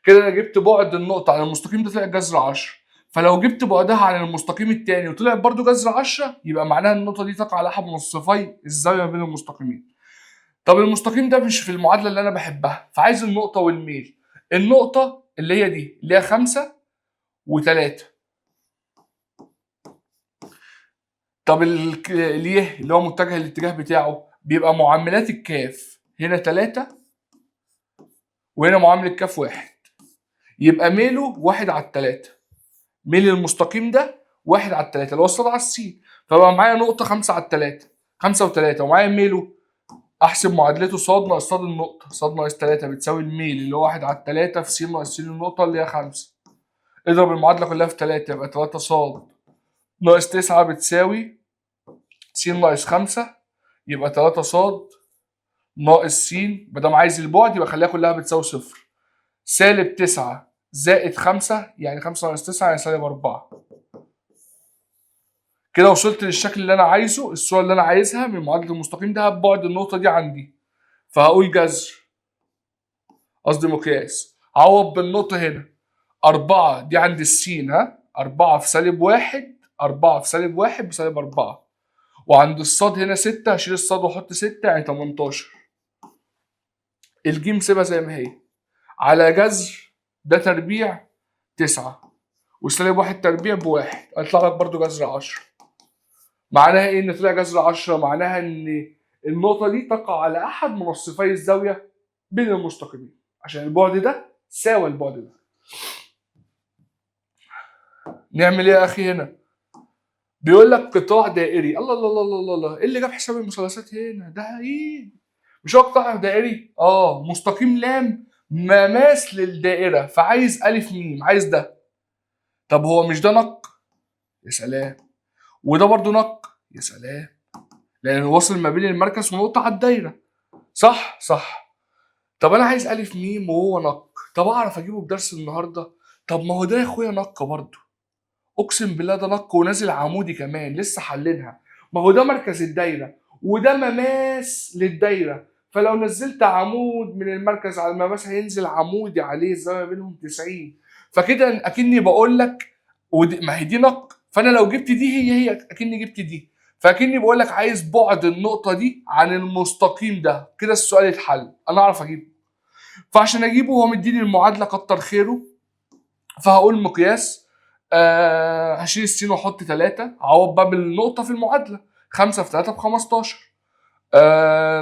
كده انا جبت بعد النقطة عن المستقيم ده طلع جذر 10. فلو جبت بعدها عن المستقيم التاني وطلع برضو جذر 10، يبقى معناها النقطة دي تقع على أحد منصفي الزاوية بين المستقيمين. طب المستقيم ده مش في المعادلة اللي أنا بحبها، فعايز النقطة والميل. النقطة اللي هي دي اللي هي 5 و3. طب اليه اللي هو متجه الاتجاه بتاعه بيبقى معاملات الكاف هنا 3 وهنا معاملة كاف 1، يبقى ميله 1 على 3. ميل المستقيم ده 1 على 3 اللي هو الصاد على السين، فبقى معايا نقطة 5 على 3. 5 و3 ومعايا ميله. احسب معادلته صاد ناقص صاد النقطة. صاد ناقص 3 بتساوي الميل اللي هو 1 على 3 في س ناقص س النقطة اللي هي 5. اضرب المعادلة كلها في 3 يبقى 3 صاد ناقص 9 بتساوي س ناقص 5، يبقى 3 صاد ناقص س. ما دام عايز البعد يبقى خليها كلها بتساوي صفر. سالب 9 زائد 5 يعني 5 ناقص 9 يعني سالب 4. كده وصلت للشكل اللي انا عايزه، الصوره اللي انا عايزها من معادله المستقيم ده. بعد النقطه دي عندي، فهقول جذر، قصدي مقياس. عوض بالنقطه هنا. 4 دي عند السين، 4 في سالب 1. 4 في سالب 1 بسالب 4. وعند الصاد هنا 6، هشيل الصاد واحط 6 يعني 18. الجيم سيبها زي ما هي على جذر ده تربيع 9 وسالب 1 تربيع بواحد، هيطلع لك برضه جذر 10. معناها ايه ان طلع جذر 10؟ معناها ان النقطة دي تقع على أحد منصفي الزاوية بين المستقيمين، عشان البعد ده ساوى البعد ده. نعمل ايه يا أخي هنا؟ بيقول لك قطاع دائري. الله الله الله الله الله، ايه اللي جاب حساب المثلثات هنا؟ ده ايه؟ مش هو قطاع دائري؟ مستقيم لام مماس للدائرة، فعايز ألف ميم، عايز ده. طب هو مش ده نق؟ يا سلام. وده برضه نق؟ يا سلام. لأنه واصل ما بين المركز ونقطة على الدايرة. صح. طب انا عايز الف ميم وهو نق، طب اعرف اجيبه بدرس النهارده؟ طب ما هو ده يا اخويا نق برضه. اقسم بالله ده نق ونازل عمودي كمان، لسه حلينها. ما هو ده مركز الدايره وده مماس للدايره، فلو نزلت عمود من المركز على المماس هينزل عمودي عليه، الزاويه بينهم 90. فكده اكني بقول لك ما هي دي نق، فانا لو جبت دي هي اكني جبت دي. فاكني بقول لك عايز بعد النقطه دي عن المستقيم ده. كده السؤال اتحل، انا اعرف اجيبه. فعشان اجيبه هو مديني المعادله كتر خيره، فهقول مقياس. هشيل السين واحط 3، اعوض بقى بالنقطه في المعادله. 5 في 3 ب 15.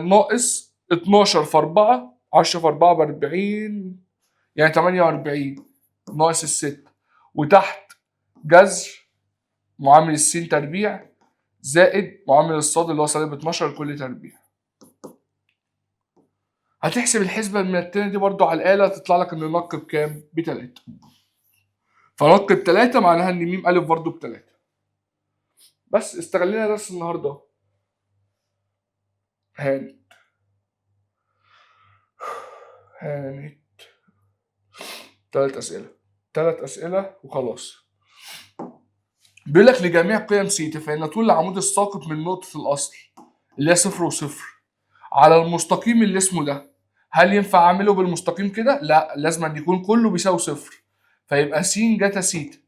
ناقص 12 في 4، 10 في 4 ب 40 يعني 48. ناقص الستة وتحت جذر معامل السين تربيع زائد معامل الصاد اللي هو سالب 12 لكل تربيع. هتحسب الحسبة من التاني دي برضو على الآلة، تطلع لك إن النق بكام؟ ب3. فنق ب3 معناها إن ميم ألف برضو ب3. بس استغلينا درس النهاردة. هانت. ثلاث اسئله وخلاص. بيقول لك لجميع قيم سيتا فان طول العمود الساقط من نقطه الاصل اللي هي 0 و0 على المستقيم اللي اسمه ده، هل ينفع اعمله بالمستقيم كده؟ لا، لازم أن يكون كله بيساوي 0. فيبقى س جتا سيتا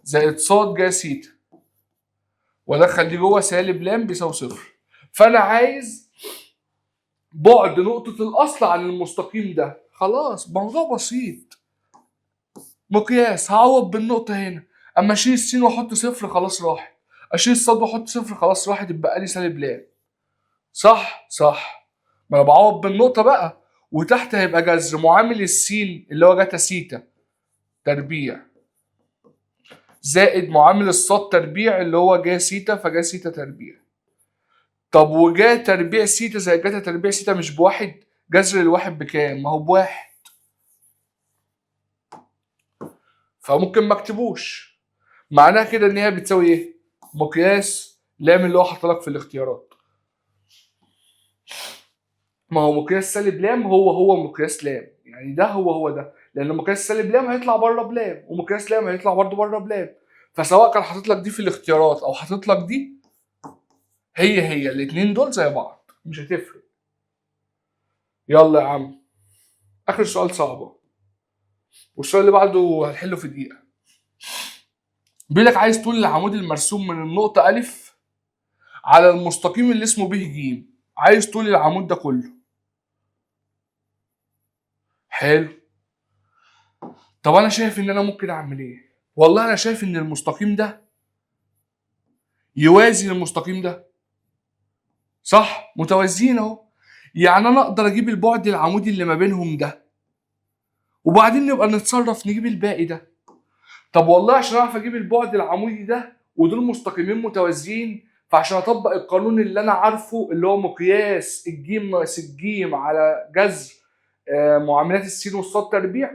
زائد ص جا سيتا، وادخل دي جوه سالب ل بيساوي 0. فانا عايز بعد نقطة الأصل عن المستقيم ده. خلاص، موضوع بسيط. مقياس، هعوض بالنقطة هنا، أما أشيل السين وأحط 0 خلاص راحت، أشيل الصاد وأحط 0 خلاص راحت، يبقى لي سالب ل. صح؟ صح. ما أنا بعوض بالنقطة بقى، وتحت هيبقى جذر معامل السين اللي هو جتا سيتا تربيع زائد معامل الصاد تربيع اللي هو جا سيتا فجا سيتا تربيع. طب وجا تربيع سيتا زي جتا تربيع سيتا مش بواحد؟ جذر الواحد بكام؟ ما هو بواحد. فممكن ما اكتبوش. معناها كده ان هي بتساوي ايه؟ مقياس لام اللي هو حاطط لك في الاختيارات. ما هو مقياس سالب لام هو مقياس لام، يعني ده هو ده، لان مقياس سالب لام هيطلع بره بلام، ومقياس لام هيطلع برضه بره بلام. فسواء كان حاطط لك دي في الاختيارات او حاطط لك دي، هي الاثنين دول زي بعض، مش هتفرق. يلا يا عم، اخر سؤال صعب، والسؤال اللي بعده هنحله في دقيقه. بيقول لك عايز طول العمود المرسوم من النقطه أ على المستقيم اللي اسمه ب ج، عايز طول العمود ده كله. حلو. طب انا شايف ان انا ممكن اعمل ايه؟ والله انا شايف ان المستقيم ده يوازي المستقيم ده. صح؟ متوازيين اهو. يعني انا اقدر اجيب البعد العمودي اللي ما بينهم ده، وبعدين نبقى نتصرف نجيب الباقي ده. طب والله عشان اعرف اجيب البعد العمودي ده ودول مستقيمين متوازيين، فعشان اطبق القانون اللي انا عارفه اللي هو مقياس الجيم ناقص الجيم على جذر معاملات السين والصاد تربيع،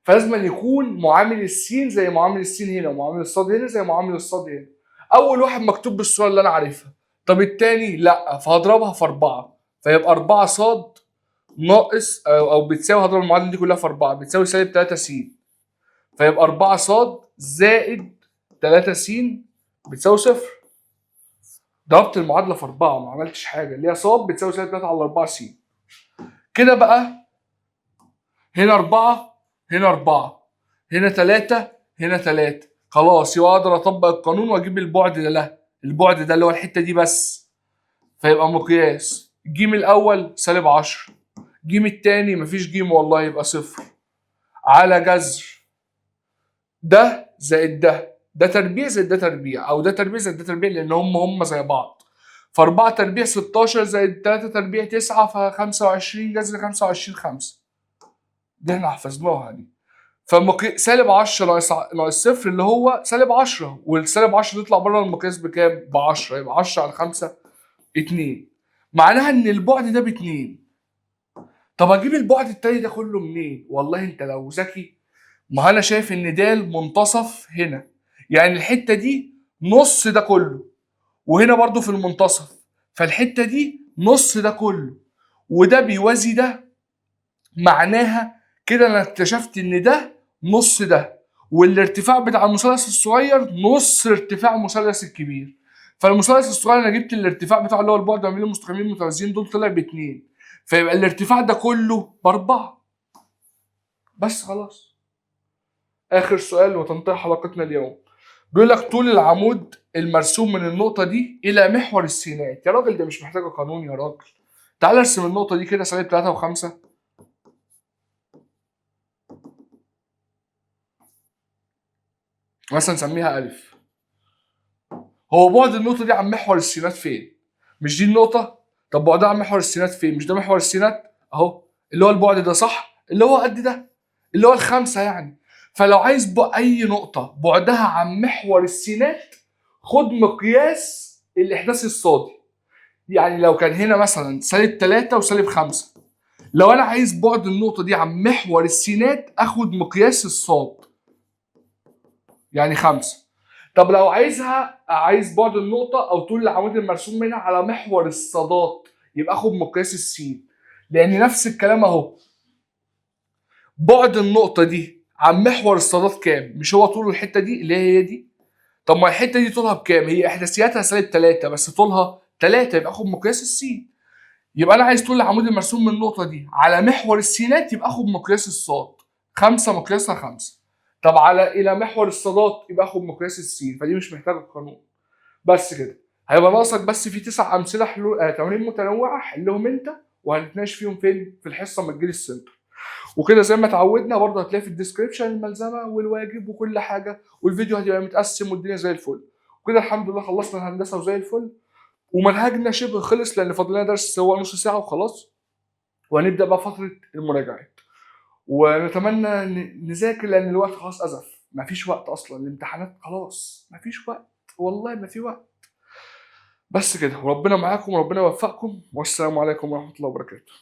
فلازم أن يكون معامل السين زي معامل السين هنا، ومعامل الصاد هنا زي معامل الصاد هنا. اول واحد مكتوب بالصوره اللي انا عارفها. طب التاني لا، فهضربها في 4، فيبقى 4 صاد ناقص او بتساوي، هضرب المعادله دي كلها في 4 بتساوي سالب 3 س، فيبقى 4 صاد زائد 3 س بتساوي 0. ضربت المعادله في 4 ما عملتش حاجه، اللي هي صاد بتساوي سالب 3 على 4 س. كده بقى هنا 4 هنا 4 هنا 3 هنا 3، خلاص يبقى اقدر اطبق القانون واجيب البعد ده. لا، البعد ده اللي هو الحته دي بس، فيبقى مقياس ج الاول سالب 10، ج التاني مفيش ج والله يبقى 0 على جذر ده زائد ده تربيع زائد ده تربيع، او ده تربيع زائد ده تربيع لان هم زي بعض. ف4 تربيع 16 زائد 3 تربيع 9 ف 25 جذر 25 5. دي احنا حفظناها دي. سالب 10 ناقص صفر اللي هو سالب 10، والسالب 10 تطلع بره المقياس بكام؟ ب 10، يبقى 10 على 5 2. معناها ان البعد ده ب 2. طب اجيب البعد التاني ده كله منين؟ والله انت لو ذكي، ما انا شايف ان ده المنتصف هنا، يعني الحته دي نص ده كله، وهنا برضو في المنتصف، فالحته دي نص ده كله، وده بيوازي ده. معناها كده انا اكتشفت ان ده نص ده، والارتفاع بتاع المثلث الصغير نص ارتفاع المثلث الكبير. فالمثلث الصغير انا جبت الارتفاع بتاعه اللي هو البعد ما بين المستقيمين المتوازيين دول طلع ب2، فيبقى الارتفاع ده كله ب4. بس خلاص. اخر سؤال وتنتهي حلقتنا اليوم. بيقول لك طول العمود المرسوم من النقطة دي إلى محور السينات. يا راجل ده مش محتاجة قانون يا راجل. تعال ارسم النقطة دي كده سالب 3 و5، مثلا نسميها ألف. هو بعد النقطة دي عن محور السينات فين؟ مش دي النقطة؟ طب بعدها عن محور السينات فين؟ مش ده محور السينات؟ أهو اللي هو البعد ده صح؟ اللي هو قد ده، اللي هو ال5 يعني. فلو عايز أي نقطة بعدها عن محور السينات، خد مقياس الإحداث الصادي. يعني لو كان هنا مثلا سالب 3 وسالب 5، لو أنا عايز بعد النقطة دي عن محور السينات آخد مقياس الصاد، يعني 5. طب لو عايز بعد النقطة أو طول العمود المرسوم منها على محور الصادات، يبقى آخد مقياس السين، لأن نفس الكلام أهو. بعد النقطة دي عن محور الصادات كام؟ مش هو طول الحتة دي اللي هي دي؟ طب ما الحتة دي طولها بكام؟ هي إحداثياتها -3 بس طولها 3 يبقى آخد مقياس السين. يبقى أنا عايز طول العمود المرسوم من النقطة دي على محور السينات يبقى آخد مقياس الصاد. 5 مقياسها 5. طب إلى محور الصادات يبقى آخد مقياس السين، فدي مش محتاجة قانون. بس كده. هيبقى ناقصك بس في 9 أمثلة حلول تمارين متنوعة حلهم أنت وهنتناقش فيهم فين؟ في الحصة ما تجيلي السنتر. وكده زي ما اتعودنا برضه هتلاقي في الديسكربشن الملزمه والواجب وكل حاجه، والفيديو هتبقى متقسم والدنيا زي الفل. وكده الحمد لله خلصنا الهندسه وزي الفل، ومنهجنا شبه خلص لان فاضل لنا درس هو نص ساعه وخلاص، وهنبدا بقى فتره المراجعات. ونتمنى نذاكر لان الوقت خلاص ازف، مفيش وقت اصلا، الامتحانات خلاص مفيش وقت، والله ما في وقت. بس كده، وربنا معاكم وربنا يوفقكم، والسلام عليكم ورحمه الله وبركاته.